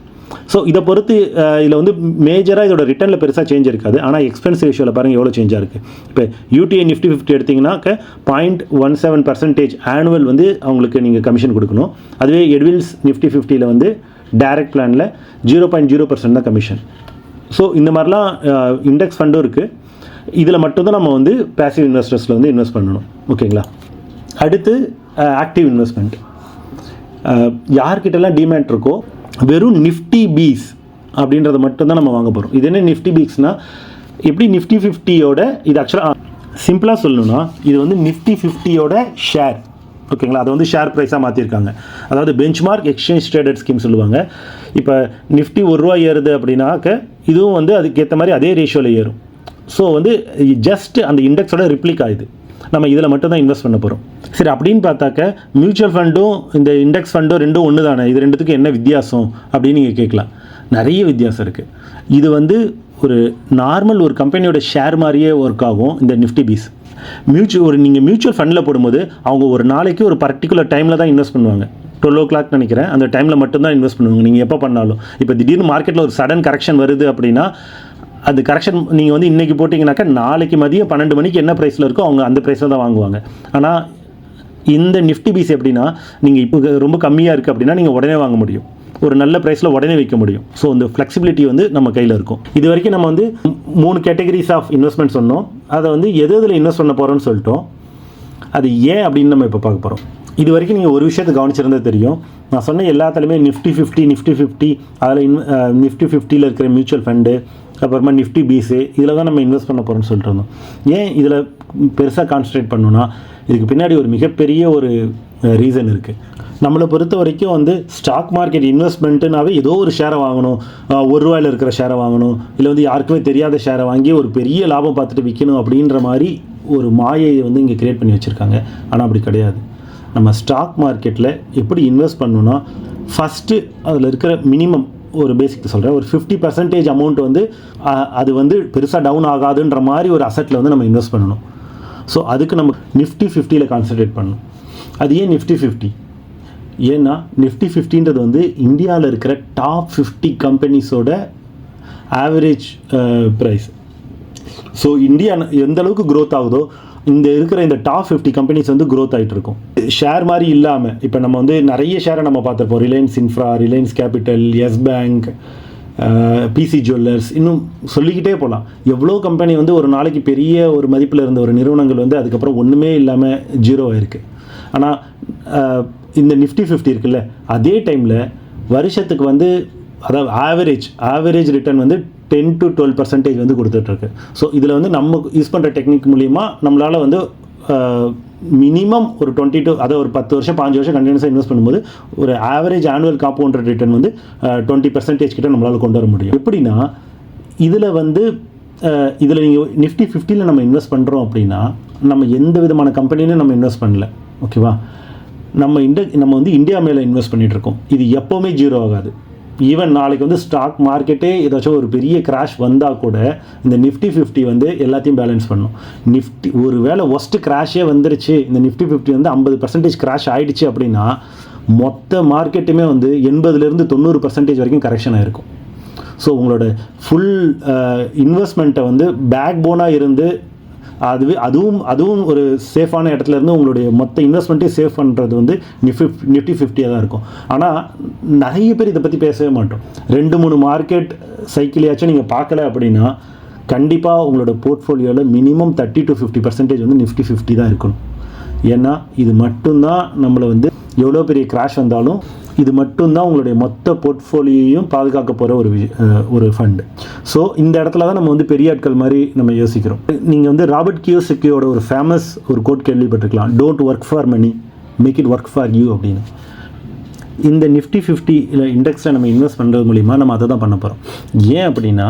ஸோ இதை பொறுத்து இதில் வந்து மேஜராக இதோட ரிட்டர்னில் பெருசாக சேஞ்ச் இருக்காது. ஆனால் எக்ஸ்பென்ஸ் ரேஷியோவில் பாருங்கள் எவ்வளோ சேஞ்சாக இருக்குது. இப்போ யூடிஐ நிஃப்டி 50 எடுத்திங்கன்னாக்க 0.17% ஆனுவல் வந்து அவங்களுக்கு நீங்கள் கமிஷன் கொடுக்கணும். அதுவே எட்வில்ஸ் நிஃப்டி 50ல் வந்து டைரக்ட் பிளானில் 0.0% தான் கமிஷன். ஸோ இந்த மாதிரிலாம் இண்டெக்ஸ் ஃபண்டும் இருக்குது. இதில் மட்டும்தான் நம்ம வந்து பேசிவ் இன்வெஸ்டர்ஸில் வந்து இன்வெஸ்ட் பண்ணணும். ஓகேங்களா. அடுத்து ஆக்டிவ் இன்வெஸ்ட்மெண்ட். யார்கிட்டலாம் டிமேட் இருக்கோ வெறும் நிஃப்டி பீஸ் அப்படின்றத மட்டும்தான் நம்ம வாங்க போகிறோம். இது என்ன நிஃப்டி பீஸ்னால், எப்படி நிஃப்டி 50யோட இது ஆக்சுவலாக சிம்பிளாக சொல்லணும்னா இது வந்து நிஃப்டி 50யோட ஷேர். ஓகேங்களா. அதை வந்து ஷேர் ப்ரைஸாக மாற்றிருக்காங்க. அதாவது பெஞ்ச்மார்க் எக்ஸ்சேஞ்ச் ட்ரேடட் ஸ்கீம் சொல்லுவாங்க. இப்போ நிஃப்டி ₹1 ஏறுது அப்படின்னாக்க இதுவும் வந்து அதுக்கேற்ற மாதிரி அதே ரேஷியோவில் ஏறும். ஸோ வந்து ஜஸ்ட் அந்த இண்டெக்ஸோட ரிப்ளிக் ஆகுது. நம்ம இதில் மட்டும் தான் இன்வெஸ்ட் பண்ண போகிறோம். சரி, அப்படின்னு பார்த்தாக்க மியூச்சுவல் ஃபண்டும் இந்த இண்டெக்ஸ் ஃபண்டும் ரெண்டும் ஒன்று தானே, இது ரெண்டுத்துக்கு என்ன வித்தியாசம் அப்படின்னு நீங்கள் கேட்கலாம். நிறைய வித்தியாசம் இருக்குது. இது வந்து ஒரு நார்மல் ஒரு கம்பெனியோட ஷேர் மாதிரியே ஒர்க் ஆகும் இந்த நிஃப்டி பீஸ். நீங்கள் மியூச்சுவல் ஃபண்டில் போடும்போது அவங்க ஒரு நாளைக்கு ஒரு பர்டிகுலர் டைமில் தான் இன்வெஸ்ட் பண்ணுவாங்க. 12 o'clock நினைக்கிறேன், அந்த டைமில் மட்டும்தான் இன்வெஸ்ட் பண்ணுவாங்க. நீங்கள் எப்போ பண்ணாலும். இப்போ திடீர்னு மார்க்கெட்டில் ஒரு சடன் கரெக்ஷன் வருது அப்படின்னா அது கரெக்ஷன் நீங்கள் வந்து இன்றைக்கி போட்டிங்கனாக்கா நாளைக்கு மதியம் 12 மணிக்கு என்ன ப்ரைஸில் இருக்கோ அவங்க அந்த ப்ரைஸில் தான் வாங்குவாங்க. ஆனால் இந்த நிஃப்டி பீஸ் எப்படின்னா, நீங்கள் இப்போ ரொம்ப கம்மியாக இருக்குது அப்படின்னா நீங்கள் உடனே வாங்க முடியும், ஒரு நல்ல ப்ரைஸில் உடனே வைக்க முடியும். ஸோ இந்த ஃப்ளெக்சிபிலிட்டி வந்து நம்ம கையில் இருக்கும். இது வரைக்கும் நம்ம வந்து 3 கேட்டகரிஸ் ஆஃப் இன்வெஸ்ட்மெண்ட் சொன்னோம். அதை வந்து எதில் இன்வெஸ்ட் பண்ண போகிறோன்னு சொல்லிட்டோம். அது ஏன் அப்படின்னு நம்ம இப்போ பார்க்க போகிறோம். இது வரைக்கும் நீங்கள் ஒரு விஷயத்தை கவனிச்சிருந்தா தெரியும். நான் சொன்ன எல்லாத்துலேயுமே நிஃப்டி 50 அதில் நிஃப்டி 50ல் இருக்கிற மியூச்சுவல் ஃபண்டு, அப்புறமா நிஃப்டி பீஸு, இதில் தான் நம்ம இன்வெஸ்ட் பண்ண போகிறோம்னு சொல்லிட்டு இருந்தோம். ஏன் இதில் பெருசாக கான்சன்ட்ரேட் பண்ணணும்னா, இதுக்கு பின்னாடி ஒரு மிகப்பெரிய ஒரு ரீசன் இருக்குது. நம்மளை பொறுத்த வரைக்கும் வந்து ஸ்டாக் மார்க்கெட் இன்வெஸ்ட்மெண்ட்டுனாவே ஏதோ ஒரு ஷேரை வாங்கணும், ₹1 இருக்கிற ஷேரை வாங்கணும், இல்லை வந்து யாருக்குமே தெரியாத ஷேரை வாங்கி ஒரு பெரிய லாபம் பார்த்துட்டு விற்கணும் அப்படின்ற மாதிரி ஒரு மாயையை வந்து இங்கே க்ரியேட் பண்ணி வச்சுருக்காங்க. ஆனால் அப்படி கிடையாது. நம்ம ஸ்டாக் மார்க்கெட்டில் எப்படி இன்வெஸ்ட் பண்ணணும்னா, ஃபஸ்ட்டு அதில் இருக்கிற மினிமம் ஒரு பேசிக் சொல்கிறேன், ஒரு 50% அமௌண்ட் வந்து அது வந்து பெருசாக டவுன் ஆகாதுன்ற மாதிரி ஒரு அசட்டில் வந்து நம்ம இன்வெஸ்ட் பண்ணணும். ஸோ அதுக்கு நம்ம நிஃப்டி 50ல் கான்சன்ட்ரேட் பண்ணணும். அது ஏன் நிஃப்டி 50? ஏன்னா நிஃப்டி 50ன்றது வந்து இந்தியாவில் இருக்கிற டாப் 50 கம்பெனிஸோட ஆவரேஜ் ப்ரைஸ். ஸோ இந்தியா எந்த அளவுக்கு க்ரோத் ஆகுதோ இந்த இருக்கிற இந்த டாப் 50 கம்பெனிஸ் வந்து க்ரோத் ஆகிட்டு இருக்கும். ஷேர் மாதிரி இல்லாமல் இப்போ நம்ம வந்து நிறைய ஷேரை நம்ம பார்த்துருப்போம். Reliance Infra, Reliance Capital, Yes Bank, PC Jewellers, இன்னும் சொல்லிக்கிட்டே போகலாம். எவ்வளோ கம்பெனி வந்து ஒரு நாளைக்கு பெரிய ஒரு மதிப்பில் இருந்த ஒரு நிறுவனங்கள் வந்து அதுக்கப்புறம் ஒன்றுமே இல்லாமல் ஜீரோ ஆயிருக்கு. ஆனால் இந்த நிஃப்டி 50 இருக்குல்ல, அதே டைமில் வருஷத்துக்கு வந்து அதாவது ஆவரேஜ் ரிட்டர்ன் வந்து 10 to 12% வந்து கொடுத்துட்ருக்கு. ஸோ இதில் வந்து நம்ம யூஸ் பண்ணுற டெக்னிக் மூலிமா நம்மளால் வந்து மினிமம் ஒரு 20 to அதை ஒரு 10 வருஷம் 5 வருஷம் கண்டினியூஸாக இன்வெஸ்ட் பண்ணும்போது ஒரு ஆவரேஜ் ஆனுவல் காம்பவுண்டட் ரிட்டர்ன் வந்து 20% கிட்ட நம்மளால் கொண்டு வர முடியும். எப்படின்னா இதில் வந்து இதில் நீங்கள் நிஃப்டி 50ல் நம்ம இன்வெஸ்ட் பண்ணுறோம் அப்படின்னா நம்ம எந்த விதமான கம்பெனிலையும் நம்ம இன்வெஸ்ட் பண்ணல. ஓகேவா. நம்ம வந்து இந்தியா மேலே இன்வெஸ்ட் பண்ணிகிட்ருக்கோம். இது எப்போவுமே ஜீரோ ஆகாது. ஈவன் நாளைக்கு வந்து ஸ்டாக் மார்க்கெட்டே ஏதாச்சும் ஒரு பெரிய கிராஷ் வந்தால் கூட இந்த நிஃப்டி 50 வந்து எல்லாத்தையும் பேலன்ஸ் பண்ணும். நிஃப்டி ஒரு வேளை ஒஸ்ட்டு கிராஷே வந்துருச்சு, இந்த நிஃப்டி 50 வந்து 50% கிராஷ் ஆகிடுச்சு அப்படின்னா மொத்த மார்க்கெட்டுமே வந்து 80% 90% வரைக்கும் கரெக்ஷன் ஆகிருக்கும். ஸோ உங்களோட ஃபுல் இன்வெஸ்ட்மெண்ட்டை வந்து பேக் போனாக இருந்து அதுவும் ஒரு சேஃபான இடத்துல இருந்து உங்களுடைய மொத்த இன்வெஸ்ட்மெண்ட்டே சேஃப் பண்ணுறது வந்து நிஃப்டி 50 தான் இருக்கும். ஆனால் நிறைய பேர் இதை பற்றி பேசவே மாட்டோம். 2-3 மார்க்கெட் சைக்கிளையாச்சும் நீங்கள் பார்க்கல அப்படின்னா கண்டிப்பாக உங்களோட போர்ட்ஃபோலியோவில் மினிமம் 30 to 50% வந்து நிஃப்டி 50 தான் இருக்கணும். ஏன்னா இது மட்டும்தான் நம்மளை வந்து எவ்வளோ பெரிய கிராஷ் வந்தாலும் இது மட்டும்தான் உங்களுடைய மொத்த போர்ட்ஃபோலியோவையும் பாதுகாக்க போகிற ஒரு ஃபண்டு. ஸோ இந்த இடத்துல தான் நம்ம வந்து பெரிய ஆட்கள் மாதிரி நம்ம யோசிக்கிறோம். நீங்கள் வந்து ராபர்ட் கியோசக்கியோட ஒரு ஃபேமஸ் ஒரு கோட் கேள்விப்பட்டிருக்கலாம், don't work for money, make it work for you அப்படின்னு. இந்த நிஃப்டி 50 இல்லை இண்டெக்ஸில் நம்ம இன்வெஸ்ட் பண்ணுறது மூலிமா நம்ம அதை தான் பண்ண போகிறோம். ஏன் அப்படின்னா,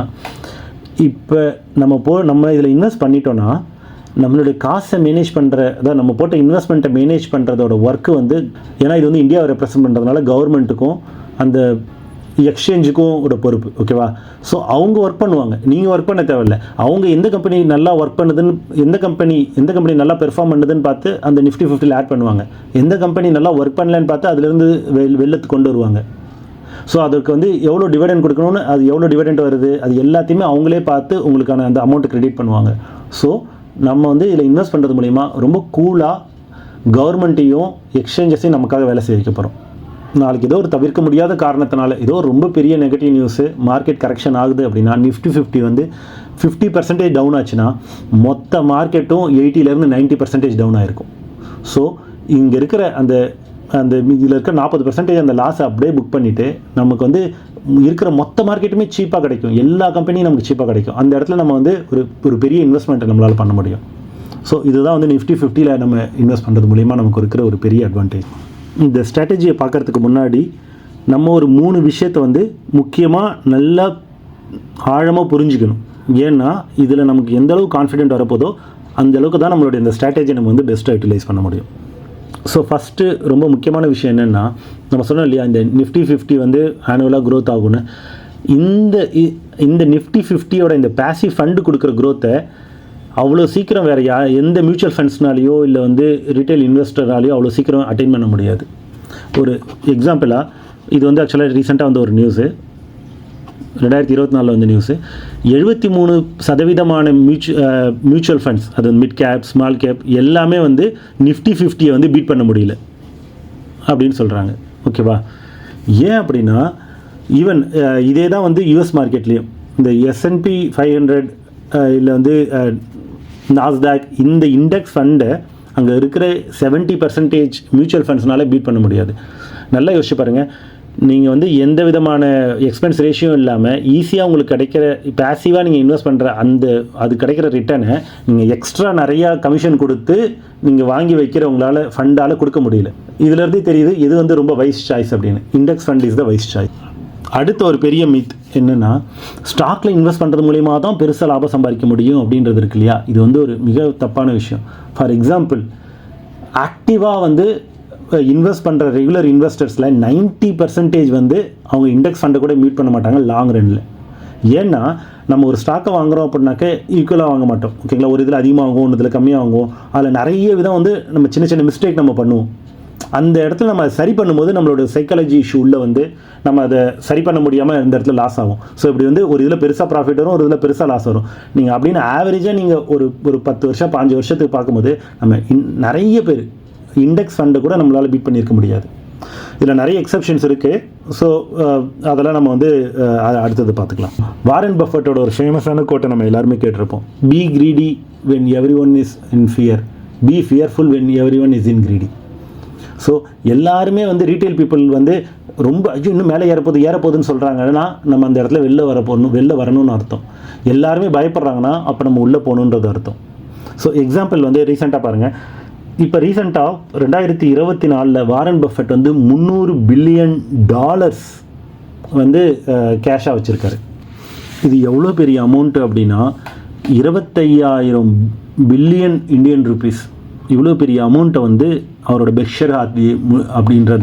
இப்போ நம்ம இதில் இன்வெஸ்ட் பண்ணிட்டோன்னா நம்மளுடைய காசை மேனேஜ் பண்ணுற, அதாவது நம்ம போட்ட இன்வெஸ்ட்மெண்ட்டை மேனேஜ் பண்ணுறதோட ஒர்க்கு வந்து, ஏன்னா இது வந்து இந்தியாவை ரெப்ரசன்ட் பண்ணுறதுனால கவர்மெண்ட்டுக்கும் அந்த எக்ஸ்சேஞ்சுக்கும் ஒரு பொறுப்பு. ஓகேவா? ஸோ அவங்க ஒர்க் பண்ணுவாங்க, நீங்கள் ஒர்க் பண்ண தேவையில்ல. அவங்க எந்த கம்பெனி நல்லா ஒர்க் பண்ணுதுன்னு, எந்த கம்பெனி நல்லா பெர்ஃபார்ம் பண்ணுதுன்னு பார்த்து அந்த நிஃப்டி 50 ஆட் பண்ணுவாங்க. எந்த கம்பெனி நல்லா ஒர்க் பண்ணலன்னு பார்த்து அதுலேருந்து வெள்ளத்துக்கு கொண்டு வருவாங்க. ஸோ அதுக்கு வந்து எவ்வளோ டிவிடெண்ட் கொடுக்கணும்னு, அது எவ்வளோ டிவிடெண்ட் வருது, அது எல்லாத்தையுமே அவங்களே பார்த்து உங்களுக்கான அந்த அமௌண்ட்டு கிரெடிட் பண்ணுவாங்க. ஸோ நம்ம வந்து இதில் இன்வெஸ்ட் பண்ணுறது மூலிமா ரொம்ப கூலாக கவர்மெண்ட்டையும் எக்ஸ்சேஞ்சஸையும் நமக்காக வேலை செய்ய வைக்க போகிறோம். நாளைக்கு ஏதோ ஒரு தவிர்க்க முடியாத காரணத்தினால ஏதோ ரொம்ப பெரிய நெகட்டிவ் நியூஸு, மார்க்கெட் கரெக்ஷன் ஆகுது அப்படின்னா நிஃப்டி 50 வந்து 50% டவுன் ஆச்சுன்னா மொத்த மார்க்கெட்டும் 80% 90% டவுன் ஆகிருக்கும். ஸோ இங்கே இருக்கிற அந்த இதில் இருக்கிற 40% அந்த லாஸை அப்படியே புக் பண்ணிவிட்டு நமக்கு வந்து இருக்கிற மொத்த மார்க்கெட்டுமே சீப்பாக கிடைக்கும், எல்லா கம்பெனியும் நமக்கு சீப்பாக கிடைக்கும். அந்த இடத்துல நம்ம வந்து ஒரு பெரிய இன்வெஸ்ட்மெண்ட்டை நம்மளால் பண்ண முடியும். ஸோ இதுதான் வந்து நிஃப்டி 50 நம்ம இன்வெஸ்ட் பண்ணுறது மூலிமா நமக்கு இருக்கிற ஒரு பெரிய அட்வான்டேஜ். இந்த ஸ்ட்ராட்டஜியை பார்க்குறதுக்கு முன்னாடி நம்ம ஒரு 3 விஷயத்தை வந்து முக்கியமாக நல்லா ஆழமாக புரிஞ்சுக்கணும். ஏன்னா இதில் நமக்கு எந்த அளவுக்கு கான்ஃபிடென்ட் வரப்போதோ அந்த அளவுக்கு தான் நம்மளுடைய இந்த ஸ்ட்ராட்டஜியை நம்ம வந்து பெஸ்ட்டாக யூட்டிலைஸ் பண்ண முடியும். ஸோ ஃபஸ்ட்டு ரொம்ப முக்கியமான விஷயம் என்னென்னா, நம்ம சொன்னோம் இல்லையா, இந்த நிஃப்டி 50 வந்து ஆனுவலாக க்ரோத் ஆகும்னு. இந்த நிஃப்டி 50யோட இந்த பேசிவ் ஃபண்டு கொடுக்குற க்ரோத்தை அவ்வளோ சீக்கிரம் வேறு எந்த மியூச்சுவல் ஃபண்ட்ஸ்னாலேயோ இல்லை வந்து ரீட்டைல் இன்வெஸ்டராலேயோ அவ்வளோ சீக்கிரம் அட்டைன் பண்ண முடியாது. ஒரு எக்ஸாம்பிளாக இது வந்து ஆக்சுவலாக ரீசெண்டாக வந்து ஒரு நியூஸு, 2024 வந்து நியூஸு, 73% மியூச்சுவல் ஃபண்ட்ஸ், அது மிட் கேப், ஸ்மால் கேப் எல்லாமே வந்து நிஃப்டி 50 வந்து பீட் பண்ண முடியல அப்படின்னு சொல்கிறாங்க. ஓகேவா? ஏன் அப்படின்னா, ஈவன் இதே தான் வந்து யூஎஸ் மார்க்கெட்லேயும் இந்த S&P 500 இல்லை வந்து நாஸ்டாக் இந்த இண்டெக்ஸ் ஃபண்டை அங்கே இருக்கிற 70% மியூச்சுவல் ஃபண்ட்ஸ்னால பீட் பண்ண முடியாது. நல்லா யோசிச்சு பாருங்கள், நீங்கள் வந்து எந்த விதமான எக்ஸ்பென்ஸ் ரேஷியோ இல்லாமல் ஈஸியாக உங்களுக்கு கிடைக்கிற பேசிவாக நீங்கள் இன்வெஸ்ட் பண்ணுற அது கிடைக்கிற ரிட்டர்னை நீங்கள் எக்ஸ்ட்ரா நிறையா கமிஷன் கொடுத்து நீங்கள் வாங்கி வைக்கிற உங்களால் ஃபண்டால் கொடுக்க முடியல. இதிலேருந்தே தெரியுது எது வந்து ரொம்ப வைஸ் சாய்ஸ் அப்படின்னு. Index fund is the wise choice. அடுத்த ஒரு பெரிய மித் என்னென்னா, ஸ்டாக்கில் இன்வெஸ்ட் பண்ணுறது மூலிமா தான் பெருசாக லாபம் சம்பாதிக்க முடியும் அப்படின்றது இருக்கு இல்லையா? இது வந்து ஒரு மிக தப்பான விஷயம். ஃபார் எக்ஸாம்பிள், ஆக்டிவாக வந்து இன்வெஸ்ட் பண்ணுற ரெகுலர் இன்வெஸ்டர்ஸில் 90% வந்து அவங்க இண்டெக்ஸ் ஃபண்டை கூட மீட் பண்ண மாட்டாங்க லாங் ரன்னில். ஏன்னா நம்ம ஒரு ஸ்டாக்கை வாங்குகிறோம் அப்படின்னாக்க ஈக்குவலாக வாங்க மாட்டோம். ஓகேங்களா? ஒரு இதில் அதிகமாக வாங்குவோம், ஒன்று இதில் கம்மியாக வாங்குவோம். அதில் நிறைய விதம் வந்து நம்ம சின்ன சின்ன மிஸ்டேக் நம்ம பண்ணுவோம். அந்த இடத்துல நம்ம சரி பண்ணும்போது நம்மளோட சைக்காலஜி இஷ்யூ உள்ள வந்து நம்ம அதை சரி பண்ண முடியாமல் இந்த இடத்துல லாஸ் ஆகும். ஸோ இப்படி வந்து ஒரு இதில் பெருசாக ப்ராஃபிட் வரும், ஒரு இதில் பெருசாக லாஸ் வரும். நீங்கள் அப்படின்னு ஆவரேஜாக நீங்கள் ஒரு 10 வருஷம் 5 வருஷத்துக்கு பார்க்கும்போது நம்ம நிறைய பேர் இண்டெக்ஸ் ஃபண்டை கூட நம்மளால் பீட் பண்ணியிருக்க முடியாது. இதில் நிறைய எக்ஸப்ஷன்ஸ் இருக்குது. ஸோ அதெல்லாம் நம்ம வந்து அடுத்தது பார்த்துக்கலாம். வாரன் பஃபட்டோட ஒரு ஃபேமஸான கோட்டை நம்ம எல்லாருமே கேட்டிருப்போம், be greedy when everyone is in fear, be fearful when everyone is in greedy. So எல்லாருமே வந்து ரீட்டைல் பீப்புள் வந்து ரொம்ப ஐயோ இன்னும் மேலே ஏறப்போகுதுன்னு சொல்கிறாங்கன்னா நம்ம அந்த இடத்துல வெளில வரணும்னு அர்த்தம். எல்லாருமே பயப்படுறாங்கன்னா அப்போ நம்ம உள்ளே போகணுன்றது அர்த்தம். ஸோ எக்ஸாம்பிள் வந்து ரீசெண்டாக பாருங்கள், இப்போ ரீசெண்டாக 2024 வாரன் பஃபெட் வந்து $300 பில்லியன் வந்து கேஷாக வச்சுருக்காரு. இது எவ்வளோ பெரிய அமௌண்ட்டு அப்படின்னா 25,000 பில்லியன் இந்தியன் ருபீஸ். இவ்வளோ பெரிய அமௌண்ட்டை வந்து அவரோட பெர்க்ஷைர் ஹாத்வே அப்படின்ற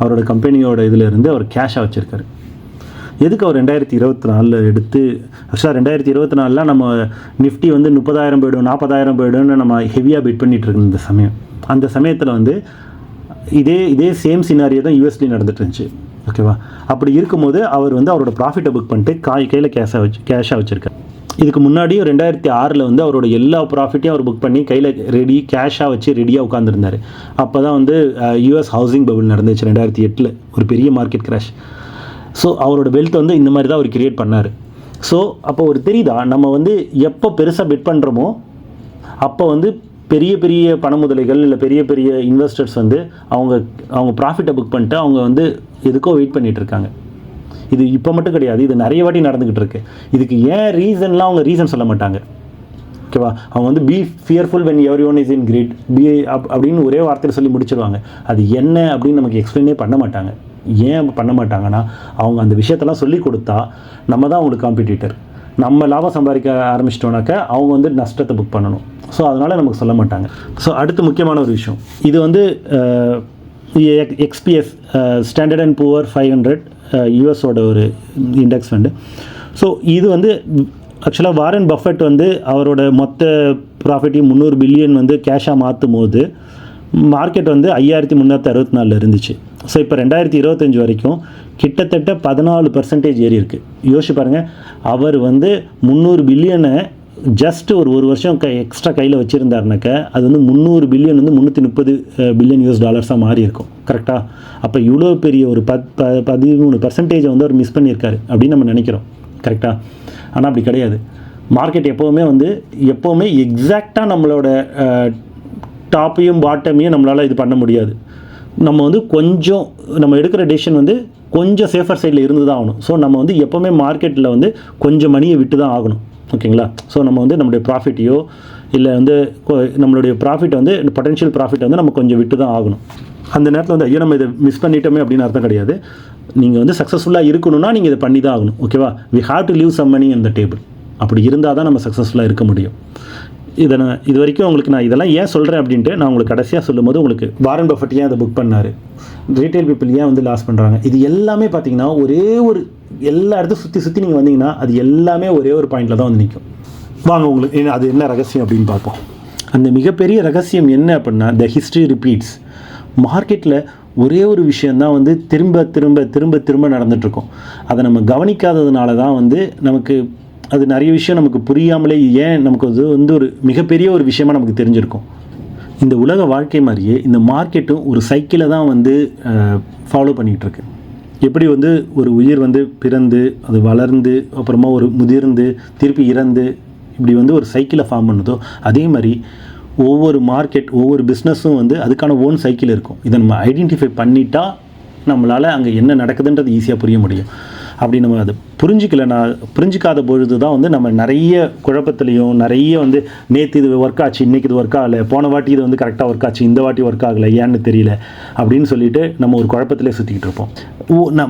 அவரோட கம்பெனியோட இதிலேருந்து அவர் கேஷாக வச்சுருக்காரு. எதுக்கு அவர் 2024 எடுத்து, ஆக்சுவலாக 2024 நம்ம நிஃப்டி வந்து 30,000 போய்டும் 40,000 போய்டும்னு நம்ம ஹெவியாக பிட் பண்ணிகிட்டு இருக்கு இந்த சமயம். அந்த சமயத்தில் வந்து இதே சேம் சினாரியோ தான் யூஎஸ்லேயும் நடந்துட்டு இருந்துச்சு. ஓகேவா? அப்படி இருக்கும்போது அவர் வந்து அவரோட ப்ராஃபிட்டை புக் பண்ணிட்டு கையில் கேஷாக வச்சுருக்காரு. இதுக்கு முன்னாடியும் 2006 வந்து அவரோட எல்லா ப்ராஃபிட்டையும் அவர் புக் பண்ணி கையில் கேஷாக வச்சு ரெடியாக உட்காந்துருந்தார். அப்போ தான் வந்து யூஎஸ் ஹவுசிங் பபுள் நடந்துச்சு 2008 ஒரு பெரிய மார்க்கெட் கிராஷ். ஸோ அவரோட வெல்த் வந்து இந்த மாதிரி தான் அவர் கிரியேட் பண்ணார். ஸோ அப்போ ஒரு தெரியுதா, நம்ம வந்து எப்போ பெருசாக பெட் பண்ணுறோமோ அப்போ வந்து பெரிய பெரிய பண முதலைகள் இல்லை பெரிய பெரிய இன்வெஸ்டர்ஸ் வந்து அவங்க ப்ராஃபிட்டை புக் பண்ணிட்டு அவங்க வந்து எதுக்கோ வெயிட் பண்ணிகிட்டு இருக்காங்க. இது இப்போ மட்டும் கிடையாது, இது நிறைய வாட்டி நடந்துக்கிட்டு இருக்கு. இதுக்கு ஏன் ரீசன்லாம் அவங்க ரீசன் சொல்ல மாட்டாங்க. ஓகேவா? அவங்க வந்து be fearful when everyone is in greed அப்படின்னு ஒரே வார்த்தையில் சொல்லி முடிச்சிருவாங்க. அது என்ன அப்படின்னு நமக்கு எக்ஸ்பிளைனே பண்ண மாட்டாங்க. ஏன் பண்ண மாட்டாங்கன்னா, அவங்க அந்த விஷயத்தெல்லாம் சொல்லி கொடுத்தா நம்ம தான் அவங்களுக்கு காம்படிட்டர். நம்ம லாபம் சம்பாதிக்க ஆரம்பிச்சிட்டோன்னாக்கா அவங்க வந்து நஷ்டத்தை புக் பண்ணணும். ஸோ அதனால் நமக்கு சொல்ல மாட்டாங்க. ஸோ அடுத்து முக்கியமான ஒரு விஷயம், இது வந்து எக்ஸ்பிஎஸ் ஸ்டாண்டர்ட் அண்ட் புவர் 500 யூஎஸோட ஒரு இண்டெக்ஸ் ஃபண்டு. ஸோ இது வந்து ஆக்சுவலாக வாரன் பஃபெட் வந்து அவரோட மொத்த ப்ராஃபிட்டையும் 300 பில்லியன் வந்து கேஷாக மாற்றும் போது மார்க்கெட் வந்து 5364 இருந்துச்சு. ஸோ இப்போ 2025 வரைக்கும் கிட்டத்தட்ட 14% ஏறி இருக்குது. யோசிச்சு பாருங்கள், அவர் வந்து 300 பில்லியனை ஜஸ்ட் ஒரு வருஷம் எக்ஸ்ட்ரா கையில் வச்சுருந்தாருனாக்க அது வந்து 300 பில்லியன் வந்து 330 பில்லியன் US டாலர்ஸாக மாறி இருக்கும். கரெக்டாக? அப்போ இவ்வளோ பெரிய ஒரு 13% வந்து அவர் மிஸ் பண்ணியிருக்காரு அப்படின்னு நம்ம நினைக்கிறோம். கரெக்டாக? ஆனால் அப்படி கிடையாது. மார்க்கெட் எப்போவுமே எக்ஸாக்டாக நம்மளோட டாப்பையும் பாட்டமையும் நம்மளால் இது பண்ண முடியாது. நம்ம வந்து கொஞ்சம் நம்ம எடுக்கிற டெசிஷன் வந்து கொஞ்சம் சேஃபர் சைடில் இருந்து தான் ஆகணும். ஸோ நம்ம வந்து எப்போவுமே மார்க்கெட்டில் வந்து கொஞ்சம் மணியை விட்டு தான் ஆகணும். ஓகேங்களா? ஸோ நம்ம வந்து நம்மளுடைய ப்ராஃபிட்டையோ இல்லை வந்து நம்மளுடைய ப்ராஃபிட் வந்து பொட்டென்ஷியல் ப்ராஃபிட் வந்து நம்ம கொஞ்சம் விட்டு தான் ஆகணும். அந்த நேரத்தில் வந்து ஐயோ நம்ம இதை மிஸ் பண்ணிட்டோமே அப்படின்னு அர்த்தம் கிடையாது. நீங்கள் வந்து சக்ஸஸ்ஃபுல்லாக இருக்கணும்னா நீங்கள் இதை பண்ணி தான் ஆகணும். ஓகேவா? We have to leave some money on the table. அப்படி இருந்தால் தான் நம்ம சக்ஸஸ்ஃபுல்லாக இருக்க முடியும். இது வரைக்கும் உங்களுக்கு நான் இதெல்லாம் ஏன் சொல்கிறேன் அப்படின்ட்டு நான் உங்களுக்கு கடைசியாக சொல்லும்போது உங்களுக்கு வாரன் பஃபெட் ஏன் அதை புக் பண்ணார், ரீட்டைல் பீப்புள் ஏன் வந்து லாஸ் பண்ணுறாங்க, இது எல்லாமே பார்த்தீங்கன்னா ஒரே ஒரு எல்லா இடத்தையும் சுற்றி நீங்கள் வந்தீங்கன்னா அது எல்லாமே ஒரே ஒரு பாயிண்டில் தான் வந்து நிற்கும். வாங்க உங்களுக்கு அது என்ன ரகசியம் அப்படின்னு பார்ப்போம். அந்த மிகப்பெரிய ரகசியம் என்ன அப்படின்னா, த ஹிஸ்ட்ரி ரிப்பீட்ஸ். மார்க்கெட்டில் ஒரே ஒரு விஷயந்தான் வந்து திரும்ப திரும்ப திரும்ப திரும்ப நடந்துகிட்ருக்கோம். அதை நம்ம கவனிக்காததுனால தான் வந்து நமக்கு அது நிறைய விஷயம் நமக்கு புரியாமலே ஏன் நமக்கு அது வந்து ஒரு மிகப்பெரிய ஒரு விஷயமாக நமக்கு தெரிஞ்சிருக்கும். இந்த உலக வாழ்க்கை மாதிரியே இந்த மார்க்கெட்டும் ஒரு சைக்கிளை தான் வந்து ஃபாலோ பண்ணிகிட்ருக்கு. எப்படி வந்து ஒரு உயிர் வந்து பிறந்து அது வளர்ந்து அப்புறமா ஒரு முதிர்ந்து திருப்பி இறந்து இப்படி வந்து ஒரு சைக்கிளை ஃபார்ம் பண்ணுதோ, அதே மாதிரி ஒவ்வொரு மார்க்கெட் ஒவ்வொரு பிஸ்னஸும் வந்து அதுக்கான ஓன் சைக்கிள் இருக்கும். இதை நம்ம ஐடென்டிஃபை பண்ணிட்டா நம்மளால் அங்கே என்ன நடக்குதுன்றது ஈஸியாக புரிய முடியும். அப்படி நம்ம அதை புரிஞ்சிக்காத பொழுது தான் வந்து நம்ம நிறைய குழப்பத்துலேயும் நிறைய வந்து நேற்று இது ஒர்க் ஆச்சு, இன்றைக்கி இது ஒர்க் ஆகலை, போன வாட்டி இது வந்து கரெக்டாக ஒர்க் ஆச்சு, இந்த வாட்டி ஒர்க் ஆகலை, ஏன்னு தெரியல அப்படின்னு சொல்லிட்டு நம்ம ஒரு குழப்பத்திலே சுற்றிக்கிட்டு இருப்போம்.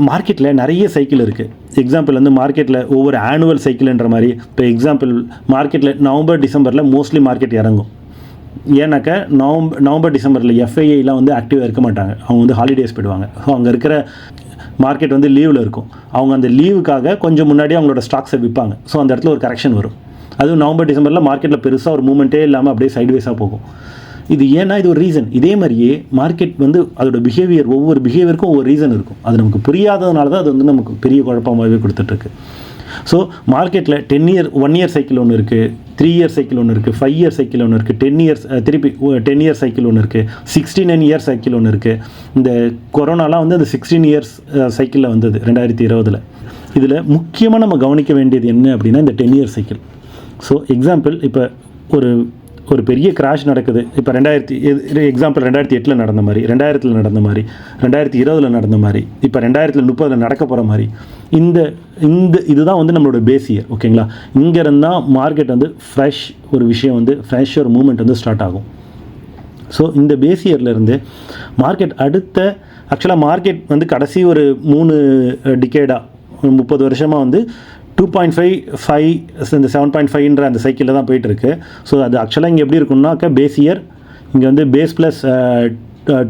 மார்க்கெட்டில் நிறைய சைக்கிள் இருக்குது. எக்ஸாம்பிள் வந்து மார்க்கெட்டில் ஒவ்வொரு ஆனுவல் சைக்கிள்ன்ற மாதிரி. இப்போ எக்ஸாம்பிள் மார்க்கெட்டில் நவம்பர் டிசம்பரில் மோஸ்ட்லி மார்க்கெட் இறங்கும். ஏன்னாக்கா நவம்பர் டிசம்பரில் எஃப்ஐஐலாம் வந்து ஆக்டிவாக இருக்க மாட்டாங்க. அவங்க வந்து ஹாலிடேஸ் போயிடுவாங்க. ஸோ அங்கே இருக்கிற மார்க்கெட் வந்து லீவில் இருக்கும். அவங்க அந்த லீவுக்காக கொஞ்சம் முன்னாடி அவங்களோட ஸ்டாக்ஸை விற்பாங்க. ஸோ அந்த இடத்துல ஒரு கரெக்ஷன் வரும். அதுவும் நவம்பர் டிசம்பரில் மார்க்கெட்டில் பெருசாக ஒரு மூமெண்ட்டே இல்லாமல் அப்படியே சைட்வேஸாக போகும். இது ஏன்னா இது ஒரு ரீசன். இதே மாதிரியே மார்க்கெட் வந்து அதோட பிஹேவியர் ஒவ்வொரு பிஹேவியருக்கும் ஒவ்வொரு ரீசன் இருக்கும். அது நமக்கு புரியாததுனால தான் அது வந்து நமக்கு பெரிய குழப்பமாகவே கொடுத்துட்ருக்கு. ஸோ மார்க்கெட்டில் 1 இயர் சைக்கிள் ஒன்று இருக்குது, 3 இயர் சைக்கிள் ஒன்று இருக்குது, 5 இயர் சைக்கிள் ஒன்று இருக்குது, 10 இயர்ஸ் திருப்பி 10 இயர் சைக்கிள் ஒன்று இருக்குது, 16 இயர் சைக்கிள் ஒன்று இருக்குது. இந்த கொரோனாலாம் வந்து அந்த 16 இயர்ஸ் சைக்கிளில் வந்தது 2020. இதில் முக்கியமாக நம்ம கவனிக்க வேண்டியது என்ன அப்படின்னா இந்த 10 இயர் சைக்கிள். ஸோ எக்ஸாம்பிள் இப்போ ஒரு பெரிய கிராஷ் நடக்குது. இப்போ எக்ஸாம்பிள் 2008 நடந்த மாதிரி, 2000 நடந்த மாதிரி, 2020 நடந்த மாதிரி, இப்போ 2030 நடக்க போகிற மாதிரி இந்த இதுதான் வந்து நம்மளோட பேஸ் இயர். ஓகேங்களா? இங்கேருந்து தான் மார்க்கெட் வந்து ஃப்ரெஷ் ஒரு விஷயம் வந்து ஃப்ரெஷ் ஒரு மூமெண்ட் வந்து ஸ்டார்ட் ஆகும். ஸோ இந்த பேஸ் இயர்லேருந்து மார்க்கெட் ஆக்சுவலாக மார்க்கெட் வந்து கடைசி ஒரு 3 டிகேடாக 30 வருஷமாக வந்து 2.5 இந்த 7.5ன்ற அந்த சைக்கிளில் தான் போயிட்டுருக்கு. ஸோ அது ஆக்சுவலாக இங்கே எப்படி இருக்குன்னாக்கா பேஸ் இயர் இங்கே வந்து base plus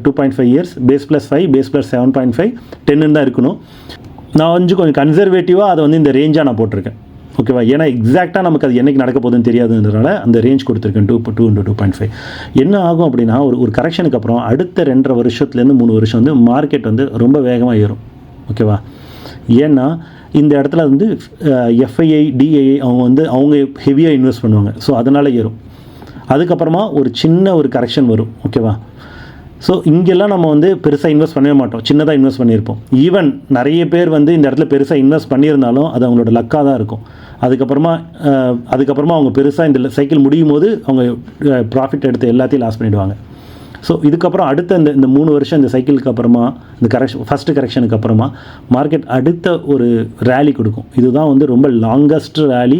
2.5 years, base plus 5, base plus 7.5, 10 தான் இருக்கணும். நான் கொஞ்சம் கன்சர்வேட்டிவாக அதை வந்து இந்த ரேஞ்சாக நான் போட்டிருக்கேன். ஓகேவா? ஏன்னா எக்ஸாக்டாக நமக்கு அது என்றைக்கு நடக்க போகுதுன்னு தெரியாதுன்றதுனால அந்த ரேஞ்ச் கொடுத்துருக்கேன் 2 into 2.5. என்ன ஆகும் அப்படின்னா ஒரு கரெக்ஷனுக்கு அப்புறம் அடுத்த 2.5 வருஷத்துலேருந்து 3 வருஷம் வந்து மார்க்கெட் வந்து ரொம்ப வேகமாக ஏறும். ஓகேவா? ஏன்னா இந்த இடத்துல வந்து எஃப்ஐஐ டிஐஐ அவங்க ஹெவியாக இன்வெஸ்ட் பண்ணுவாங்க. ஸோ அதனால் ஏறும். அதுக்கப்புறமா ஒரு சின்ன ஒரு கரெக்ஷன் வரும். ஓகேவா? ஸோ இங்கெல்லாம் நம்ம வந்து பெருசாக இன்வெஸ்ட் பண்ணவே மாட்டோம், சின்னதாக இன்வெஸ்ட் பண்ணியிருப்போம். ஈவன் நிறைய பேர் வந்து இந்த இடத்துல பெருசாக இன்வெஸ்ட் பண்ணியிருந்தாலும் அது அவங்களோட லக்காக தான் இருக்கும். அதுக்கப்புறமா அவங்க பெருசாக இந்த சைக்கிள் முடியும் போது அவங்க ப்ராஃபிட் எடுத்து எல்லாத்தையும் லாஸ் பண்ணிவிடுவாங்க. ஸோ இதுக்கப்புறம் அடுத்த இந்த 3 வருஷம் இந்த சைக்கிளுக்கு அப்புறமா இந்த ஃபஸ்ட்டு கரெக்ஷனுக்கு அப்புறமா மார்க்கெட் அடுத்த ஒரு ரேலி கொடுக்கும். இதுதான் வந்து ரொம்ப லாங்கஸ்ட் ரேலி.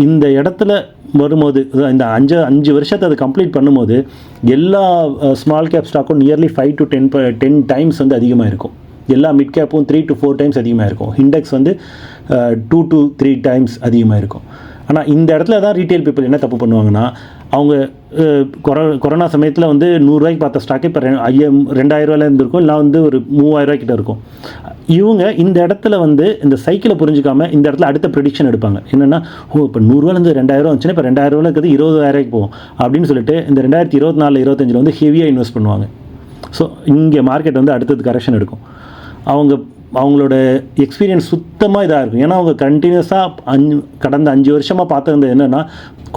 இந்த இடத்துல வரும்போது இந்த 5 வருஷத்தை அது கம்ப்ளீட் பண்ணும்போது எல்லா ஸ்மால் கேப் ஸ்டாக்கும் நியர்லி 5 to 10 டைம்ஸ் வந்து அதிகமாக இருக்கும். எல்லா மிட் கேப்பும் 3 to 4 டைம்ஸ் அதிகமாக இருக்கும். இண்டெக்ஸ் வந்து 2 to 3 டைம்ஸ் அதிகமாக இருக்கும். ஆனால் இந்த இடத்துல தான் ரீட்டைல் பீப்புள் என்ன தப்பு பண்ணுவாங்கன்னா, அவங்க கொரோனா சமயத்தில் வந்து 100 ரூபாய்க்கு பார்த்த ஸ்டாக்கு இப்போ 2000 ரூபாயில் இருந்திருக்கும், இல்லை வந்து ஒரு 3000 ரூபாய்க்கிட்ட இருக்கும். இவங்க இந்த இடத்துல வந்து இந்த சைக்கிளை புரிஞ்சிக்காமல் இந்த இடத்துல அடுத்த ப்ரெடிக்ஷன் எடுப்பாங்க. என்னென்னா, இப்போ 100 ரூபாயிலேருந்து 2000 வந்துச்சுன்னா இப்போ 2000 ரூபாயில் இருக்கிறது 20,000 ரூபாய்க்கு போகும் அப்படின்னு சொல்லிட்டு இந்த 2024-25 வந்து ஹெவியாக இன்வெஸ்ட் பண்ணுவாங்க. ஸோ இங்கே மார்க்கெட் வந்து அடுத்தது கரெக்ஷன் எடுக்கும். அவங்களோட எக்ஸ்பீரியன்ஸ் சுத்தமாக இதாக இருக்கும். ஏன்னா அவங்க கண்டினியூஸாக கடந்த 5 வருஷமாக பார்த்தது என்னென்னா,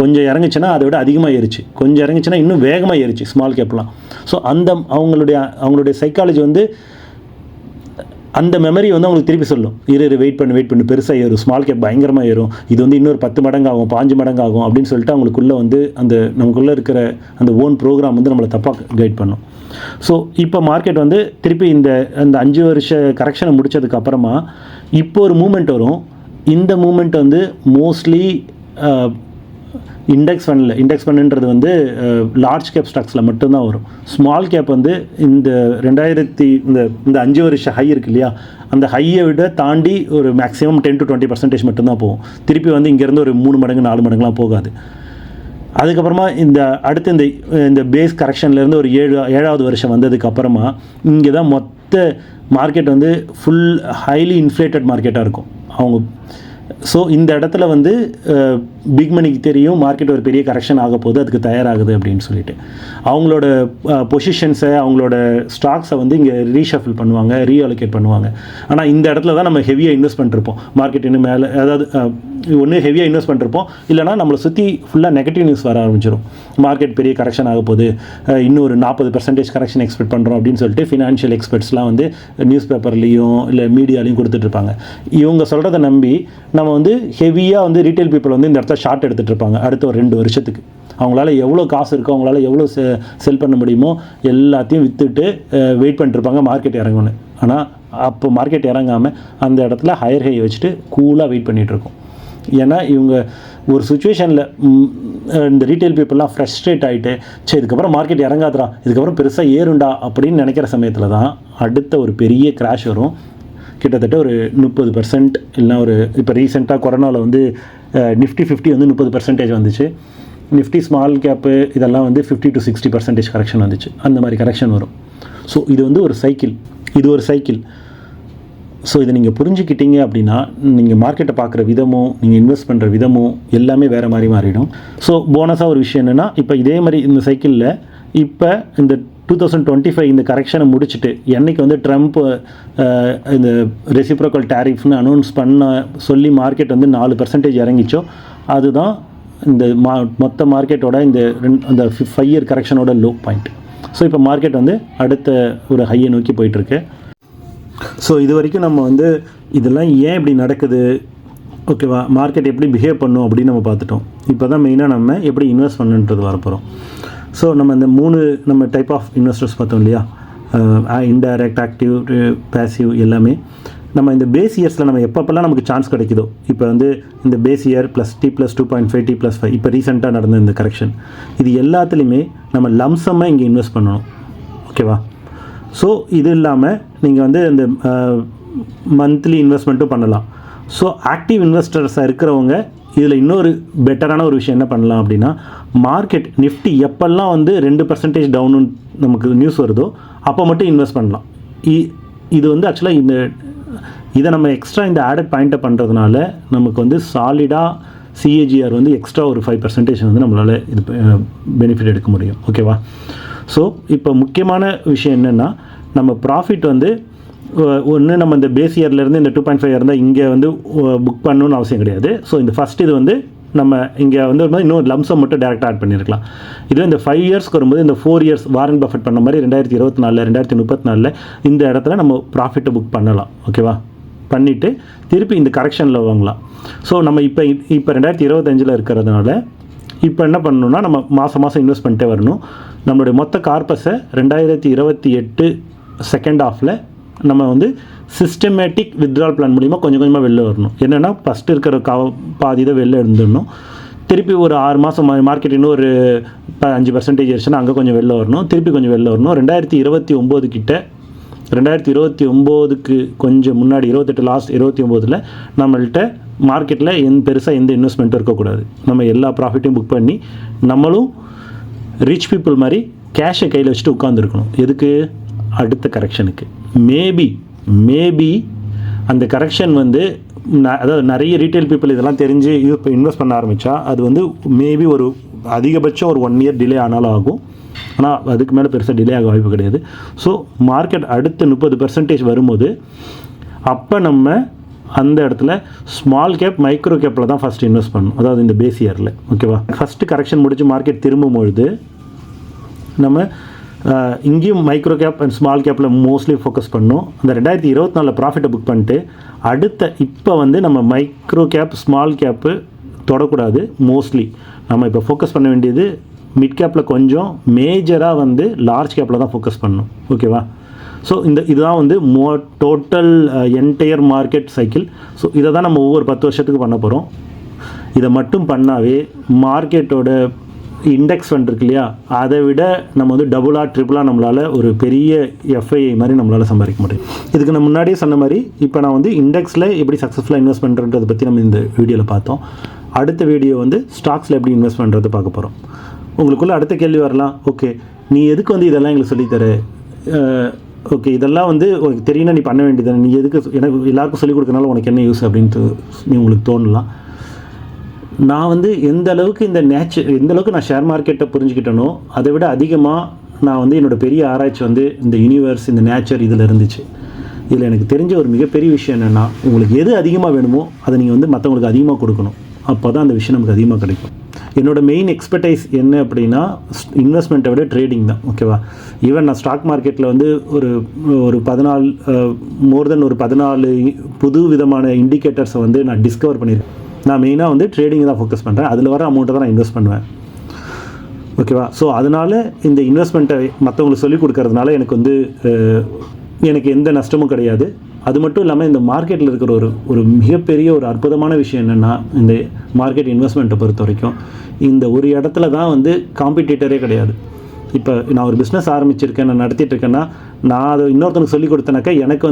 கொஞ்சம் இறங்குச்சுன்னா அதை விட அதிகமாக ஏறிச்சு, கொஞ்சம் இறங்குச்சுன்னா இன்னும் வேகமாக ஏறிச்சு ஸ்மால் கேப்லாம். ஸோ அவங்களுடைய சைக்காலஜி வந்து அந்த மெமரி வந்து அவங்களுக்கு திருப்பி சொல்லும், வெயிட் பண்ணு பெருசாக ஏறும், ஸ்மால் கேப் பயங்கரமாக ஏறும், இது வந்து இன்னொரு 10 மடங்கு ஆகும், 5 மடங்கு ஆகும் அப்படின்னு சொல்லிட்டு அவங்களுக்குள்ளே வந்து நமக்குள்ளே இருக்கிற அந்த ஓன் ப்ரோக்ராம் வந்து நம்மளை தப்பாக கைட் பண்ணும். ஸோ இப்போ மார்க்கெட் வந்து திருப்பி இந்த 5 வருஷ கரெக்ஷனை முடித்ததுக்கப்புறமா இப்போ ஒரு மூமெண்ட் வரும். இந்த மூமெண்ட் வந்து மோஸ்ட்லி இண்டெக்ஸ் ஃபண்டுன்றது வந்து லார்ஜ் கேப் ஸ்டாக்ஸில் மட்டும்தான் வரும். ஸ்மால் கேப் வந்து இந்த 5 வருஷ ஹை இருக்கு இல்லையா, அந்த ஹையை விட தாண்டி ஒரு மேக்ஸிமம் 10 to 20% மட்டும்தான் போகும். திருப்பி வந்து இங்கேருந்து ஒரு 3 மடங்கு 4 மடங்குலாம் போகாது. அதுக்கப்புறமா அடுத்து இந்த பேஸ் கரெக்ஷன்லேருந்து ஒரு 7வது வருஷம் வந்ததுக்கப்புறமா இங்கே தான் மொத்த மார்க்கெட் வந்து ஃபுல் ஹைலி இன்ஃப்ளேட்டட் மார்க்கெட்டாக இருக்கும். ஸோ இந்த இடத்துல வந்து பிக் மணிக்கு தெரியும் மார்க்கெட் ஒரு பெரிய கரெக்ஷன் ஆக போகுது, அதுக்கு தயாராகுது அப்படின்னு சொல்லிட்டு அவங்களோட பொசிஷன்ஸை, அவங்களோட ஸ்டாக்ஸை வந்து இங்கே ரீஷஃபில் பண்ணுவாங்க, ரீஅலோகேட் பண்ணுவாங்க. ஆனால் இந்த இடத்துல தான் நம்ம ஹெவியாக இன்வெஸ்ட் பண்ணிருப்போம். மார்க்கெட் இன்னும் மேலே, அதாவது ஒன்று ஹெவியாக இன்வெஸ்ட் பண்ணிருப்போம், இல்லைனா நம்மளை சுற்றி ஃபுல்லாக நெகட்டிவ் நியூஸ் வர ஆரம்பிச்சிடும். மார்க்கெட் பெரிய கரெக்ஷன் ஆக போகுது, இன்னும் ஒரு 40% கரெக்ஷன் எக்ஸ்பெக்ட் பண்ணுறோம் அப்படின்னு சொல்லிட்டு ஃபினான்ஷியல் எக்ஸ்பர்ட்ஸ்லாம் வந்து நியூஸ் பேப்பர்லேயும் இல்லை மீடியாலையும் கொடுத்துட்ருப்பாங்க. இவங்க சொல்கிறத நம்பி நம்ம வந்து ஹெவியாக வந்து ரீட்டைல் பீப்புள் வந்து இந்த இடத்த ஷார்ட் எடுத்துகிட்டு இருப்பாங்க. அடுத்த ஒரு 2 வருஷத்துக்கு அவங்களால எவ்வளோ காசு இருக்கோ, அவங்களால எவ்வளோ செல் பண்ண முடியுமோ எல்லாத்தையும் விற்றுட்டு வெயிட் பண்ணிட்டுருப்பாங்க மார்க்கெட் இறங்கணும். ஆனால் அப்போ மார்க்கெட் இறங்காமல் அந்த இடத்துல ஹையர் ஹை வச்சுட்டு கூலாக வெயிட் பண்ணிகிட்ருக்கோம். ஏன்னா இவங்க ஒரு சுச்சுவேஷனில் இந்த ரீட்டைல் பீப்புளெலாம் ஃப்ரஸ்ட்ரேட் ஆகிட்டு, சரி இதுக்கப்புறம் மார்க்கெட் இறங்காதுடா, இதுக்கப்புறம் பெருசாக ஏறுண்டா அப்படின்னு நினைக்கிற சமயத்தில் தான் அடுத்த ஒரு பெரிய கிராஷ் வரும். கிட்டத்தட்ட ஒரு 30% இல்லைனா ஒரு இப்போ ரீசெண்டாக கொரோனாவில் வந்து நிஃப்டி 50 வந்து 30% வந்துச்சு. நிஃப்டி ஸ்மால் கேப்பு இதெல்லாம் வந்து 50 to 60% கரெக்ஷன் வந்துச்சு. அந்த மாதிரி கரெக்ஷன் வரும். ஸோ இது வந்து ஒரு சைக்கிள். ஸோ இதை நீங்கள் புரிஞ்சுக்கிட்டீங்க அப்படின்னா நீங்கள் மார்க்கெட்டை பார்க்குற விதமும் நீங்கள் இன்வெஸ்ட் பண்ணுற விதமும் எல்லாமே வேறு மாதிரி மாறிடும். ஸோ போனஸாக ஒரு விஷயம் என்னென்னா, இப்போ இதே மாதிரி இந்த சைக்கிளில் இப்போ இந்த 2025 இந்த கரெக்ஷனை முடிச்சுட்டு என்றைக்கு வந்து ட்ரம்ப் இந்த ரெசிப்ரோக்கல் டேரிஃப்னு அனௌன்ஸ் சொல்லி மார்க்கெட் வந்து 4% இறங்கிச்சோ, அதுதான் இந்த மொத்த மார்க்கெட்டோட அந்த 5 இயர் கரெக்ஷனோட லோ பாயிண்ட். ஸோ இப்போ மார்க்கெட் வந்து அடுத்த ஒரு ஹையை நோக்கி போயிட்டுருக்கு. ஸோ இது வரைக்கும் நம்ம வந்து இதெல்லாம் ஏன் இப்படி நடக்குது, ஓகேவா, மார்க்கெட் எப்படி பிஹேவ் பண்ணும் அப்படின்னு நம்ம பார்த்துட்டோம். இப்போ தான் மெயினாக நம்ம எப்படி இன்வெஸ்ட் பண்ணுன்றது வரப்போகிறோம். ஸோ நம்ம இந்த 3 டைப் ஆஃப் இன்வெஸ்டர்ஸ் பார்த்தோம் இல்லையா, இன்டைரக்ட், ஆக்டிவ், பேசிவ் எல்லாமே. நம்ம இந்த பேஸ் இயர்ஸில் நம்ம எப்பப்பெல்லாம் நமக்கு சான்ஸ் கிடைக்குதோ, இப்போ வந்து இந்த base year plus T+2.5 T+5 இப்போ ரீசெண்டாக நடந்த இந்த கரெக்ஷன், இது எல்லாத்துலேயுமே நம்ம லம்சமாக இங்கே இன்வெஸ்ட் பண்ணணும், ஓகேவா. ஸோ இது இல்லாமல் நீங்கள் வந்து இந்த மந்த்லி இன்வெஸ்ட்மெண்ட்டும் பண்ணலாம். ஸோ ஆக்டிவ் இன்வெஸ்டர்ஸாக இருக்கிறவங்க இதில் இன்னொரு பெட்டரான ஒரு விஷயம் என்ன பண்ணலாம் அப்படின்னா, மார்க்கெட் நிஃப்டி எப்பெல்லாம் வந்து 2% டவுனு நமக்கு நியூஸ் வருதோ அப்போ மட்டும் இன்வெஸ்ட் பண்ணலாம். இது வந்து ஆக்சுவலாக இதை நம்ம எக்ஸ்ட்ரா இந்த ஆடட் பாயிண்ட்டை பண்ணுறதுனால நமக்கு வந்து சாலிடாக CAGR வந்து எக்ஸ்ட்ரா ஒரு 5% வந்து நம்மளால் இது பெனிஃபிட் எடுக்க முடியும், ஓகேவா. ஸோ இப்போ முக்கியமான விஷயம் என்னென்னா, நம்ம ப்ராஃபிட் வந்து ஒன்று நம்ம இந்த பேஸ் இயர்லேருந்து இந்த 2.5 இருந்தால் இங்கே வந்து புக் பண்ணணுன்னு அவசியம் கிடையாது. ஸோ இந்த ஃபஸ்ட் இது வந்து நம்ம இங்கே வந்து இன்னும் லம்சம் மட்டும் டேரெக்டாக ஆட் பண்ணியிருக்கலாம். இதுவே இந்த 5 இயர்ஸ்க்கு வரும்போது இந்த 4 இயர்ஸ் வாரன் பஃபெட் பண்ண மாதிரி 2024 2034 இந்த இடத்துல நம்ம ப்ராஃபிட்டை புக் பண்ணலாம். ஓகேவா? பண்ணிவிட்டு திருப்பி இந்த கரெக்ஷனில் வாங்கலாம். ஸோ நம்ம இப்போ 2025 இருக்கிறதுனால இப்போ என்ன பண்ணணும்னா நம்ம மாதம் இன்வெஸ்ட் பண்ணிட்டே வரணும். நம்மளுடைய மொத்த கார்பஸை 2028 செகண்ட் ஹாஃபில் நம்ம வந்து சிஸ்டமேட்டிக் வித்ட்ரால் பிளான் மூலிமா கொஞ்சம் கொஞ்சமாக வெளில வரணும். என்னென்னா ஃபஸ்ட்டு இருக்கிற பாதி தான் வெளில இருந்துடணும். திருப்பி ஒரு 6 மாதம் மார்க்கெட் இன்னும் ஒரு 5% இருந்துச்சுன்னா அங்கே கொஞ்சம் வெளில வரணும். திருப்பி கொஞ்சம் வெளில வரணும். 2029 கிட்ட 2029க்கு கொஞ்சம் முன்னாடி 28 லாஸ்ட் 29ல் நம்மள்கிட்ட மார்க்கெட்டில் பெருசாக எந்த இன்வெஸ்ட்மெண்ட்டும் இருக்கக்கூடாது. நம்ம எல்லா ப்ராஃபிட்டையும் புக் பண்ணி நம்மளும் ரிச் பீப்புள் மாதிரி கேஷை கையில் வச்சுட்டு உட்காந்துருக்கணும். எதுக்கு? அடுத்த கரெக்ஷனுக்கு. மேபி அந்த கரெக்ஷன் வந்து அதாவது நிறைய ரீட்டைல் பீப்புள் இதெல்லாம் தெரிஞ்சு இப்போ இன்வெஸ்ட் பண்ண ஆரம்பித்தா அது வந்து மேபி ஒரு அதிகபட்சம் ஒரு 1 இயர் டிலே ஆனாலும் ஆகும். ஆனால் அதுக்கு மேலே பெருசாக டிலே ஆக வாய்ப்பு கிடையாது. ஸோ மார்க்கெட் அடுத்த 30% வரும்போது அப்போ நம்ம அந்த இடத்துல ஸ்மால் கேப் மைக்ரோ கேப்பில் தான் ஃபஸ்ட்டு இன்வெஸ்ட் பண்ணணும். அதாவது இந்த பேஸ் இயரில். ஓகேவா? ஃபஸ்ட்டு கரெக்ஷன் முடிச்சு மார்க்கெட் திரும்பும்பொழுது நம்ம இங்கேயும் மைக்ரோ கேப் அண்ட் ஸ்மால் கேப்பில் மோஸ்ட்லி ஃபோக்கஸ் பண்ணணும். அந்த 2024 ப்ராஃபிட்டை புக் பண்ணிட்டு அடுத்த இப்போ வந்து நம்ம மைக்ரோ கேப் ஸ்மால் கேப்பு தொடக்கூடாது. மோஸ்ட்லி நம்ம இப்போ ஃபோக்கஸ் பண்ண வேண்டியது மிட் கேப்பில் கொஞ்சம், மேஜராக வந்து லார்ஜ் கேப்பில் தான் ஃபோக்கஸ் பண்ணணும். ஓகேவா? ஸோ இதுதான் வந்து total entire market cycle. So இதை தான் நம்ம ஒவ்வொரு 10 வருஷத்துக்கு பண்ண போகிறோம். இதை மட்டும் பண்ணாவே மார்க்கெட்டோட இண்டெக்ஸ் ஃபண்ட் இருக்கு இல்லையா, அதை விட நம்ம வந்து டபுளாக ட்ரிபிளாக நம்மளால் ஒரு பெரிய எஃப்ஐஐ மாதிரி நம்மளால் சம்பாதிக்க முடியும். இதுக்கு நான் முன்னாடியே சொன்ன மாதிரி இப்போ நான் வந்து இண்டெக்ஸில் எப்படி சக்ஸஸ்ஃபுல்லாக இன்வெஸ்ட் பண்ணுறதை பற்றி நம்ம இந்த வீடியோவில் பார்த்தோம். அடுத்த வீடியோ வந்து ஸ்டாக்ஸில் எப்படி இன்வெஸ்ட் பண்ணுறது பார்க்க போகிறோம். உங்களுக்குள்ளே அடுத்த கேள்வி வரலாம், ஓகே நீ எதுக்கு வந்து இதெல்லாம் எங்களுக்கு சொல்லித்தர? ஓகே இதெல்லாம் வந்து உனக்கு தெரியும்னா நீ பண்ண வேண்டியது, நீ எதுக்கு எனக்கு எல்லாருக்கும் சொல்லிக் கொடுக்கறனால உனக்கு என்ன யூஸ் அப்படின்ட்டு நீ உங்களுக்கு தோணலாம். நான் வந்து எந்த அளவுக்கு எந்த அளவுக்கு நான் ஷேர் மார்க்கெட்டை புரிஞ்சுக்கிட்டனோ அதை விட அதிகமாக நான் வந்து என்னோடய பெரிய ஆராய்ச்சி வந்து இந்த யூனிவர்ஸ், இந்த நேச்சர் இதில் இருந்துச்சு. இதில் எனக்கு தெரிஞ்ச ஒரு மிகப்பெரிய விஷயம் என்னென்னா, உங்களுக்கு எது அதிகமாக வேணுமோ அதை நீங்கள் வந்து மற்றவங்களுக்கு அதிகமாக கொடுக்கணும். அப்போ தான் அந்த விஷயம் நமக்கு அதிகமாக கிடைக்கும். என்னோடய மெயின் எக்ஸ்பர்டைஸ் என்ன அப்படின்னா இன்வெஸ்ட்மெண்ட்டை விட ட்ரேடிங் தான். ஓகேவா? ஈவன் நான் ஸ்டாக் மார்க்கெட்டில் வந்து ஒரு 14 புது விதமான இண்டிகேட்டர்ஸை வந்து நான் டிஸ்கவர் பண்ணியிருக்கேன். நான் மெயினாக வந்து ட்ரேடிங் தான் ஃபோக்கஸ் பண்ணுறேன். அதில் வர அமௌண்ட்டை தான் நான் இன்வெஸ்ட் பண்ணுவேன். ஓகேவா? ஸோ அதனால் இந்த இன்வெஸ்ட்மெண்ட்டை மற்றவங்களுக்கு சொல்லிக் கொடுக்கறதுனால எனக்கு எந்த நஷ்டமும் கிடையாது. அது மட்டும் இல்லாமல் இந்த மார்க்கெட்டில் இருக்கிற ஒரு மிகப்பெரிய ஒரு அற்புதமான விஷயம் என்னென்னா, இந்த மார்க்கெட் இன்வெஸ்ட்மெண்ட்டை பொறுத்த வரைக்கும் இந்த ஒரு இடத்துல தான் வந்து காம்படிட்டரே கிடையாது. இப்போ நான் ஒரு பிஸ்னஸ் ஆரம்பிச்சிருக்கேன், நான் நடத்திட்டு இருக்கேன்னா, நான் அதை இன்னொருத்தனுக்கு சொல்லிக் கொடுத்தனாக்கா எனக்கு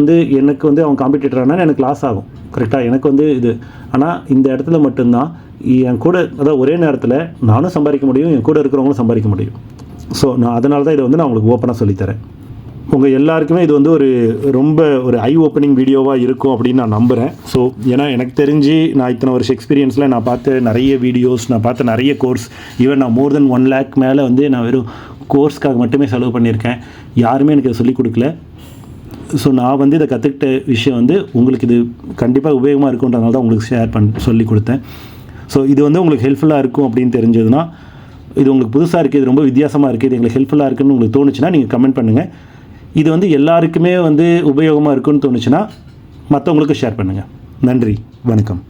வந்து அவன் காம்படிட்டர் ஆனால் எனக்கு லாஸ் ஆகும். கரெக்டாக? எனக்கு வந்து இது. ஆனால் இந்த இடத்துல மட்டும்தான் என் கூட, அதாவது ஒரே நேரத்தில் நானும் சம்பாதிக்க முடியும், என் கூட இருக்கிறவங்களும் சம்பாதிக்க முடியும். ஸோ அதனால தான் இதை வந்து நான் உங்களுக்கு ஓப்பனாக சொல்லித்தரேன். உங்கள் எல்லாருக்குமே இது வந்து ரொம்ப ஐ ஓப்பனிங் வீடியோவாக இருக்கும் அப்படின்னு நான் நம்புகிறேன். ஸோ ஏன்னா எனக்கு தெரிஞ்சு நான் இத்தனை வருஷம் எக்ஸ்பீரியன்ஸில் நான் பார்த்த நிறைய வீடியோஸ், நான் பார்த்த நிறைய கோர்ஸ், ஈவன் நான் மோர் தென் 1 lakh மேலே வந்து நான் வெறும் கோர்ஸ்க்காக மட்டுமே செலவு பண்ணியிருக்கேன். யாருமே எனக்கு இதை சொல்லிக் கொடுக்கல. ஸோ நான் வந்து இதை கற்றுக்கிட்ட விஷயம் வந்து உங்களுக்கு இது கண்டிப்பாக உபயோகமாக இருக்குன்றதுனால தான் உங்களுக்கு சொல்லி கொடுத்தேன். ஸோ இது வந்து உங்களுக்கு ஹெல்ப்ஃபுல்லாக இருக்கும் அப்படின்னு தெரிஞ்சதுன்னா, இது உங்களுக்கு புதுசாக இருக்குது, இது ரொம்ப வித்தியாசமாக இருக்குது, இது எங்களுக்கு ஹெல்ப்ஃபுல்லாக இருக்குன்னு உங்களுக்கு தோணுச்சுன்னா நீங்கள் கமெண்ட் பண்ணுங்கள். இது வந்து எல்லாருக்குமே வந்து உபயோகமாக இருக்குன்னு தோணுச்சுன்னா மற்றவங்களுக்கு ஷேர் பண்ணுங்கள். நன்றி, வணக்கம்.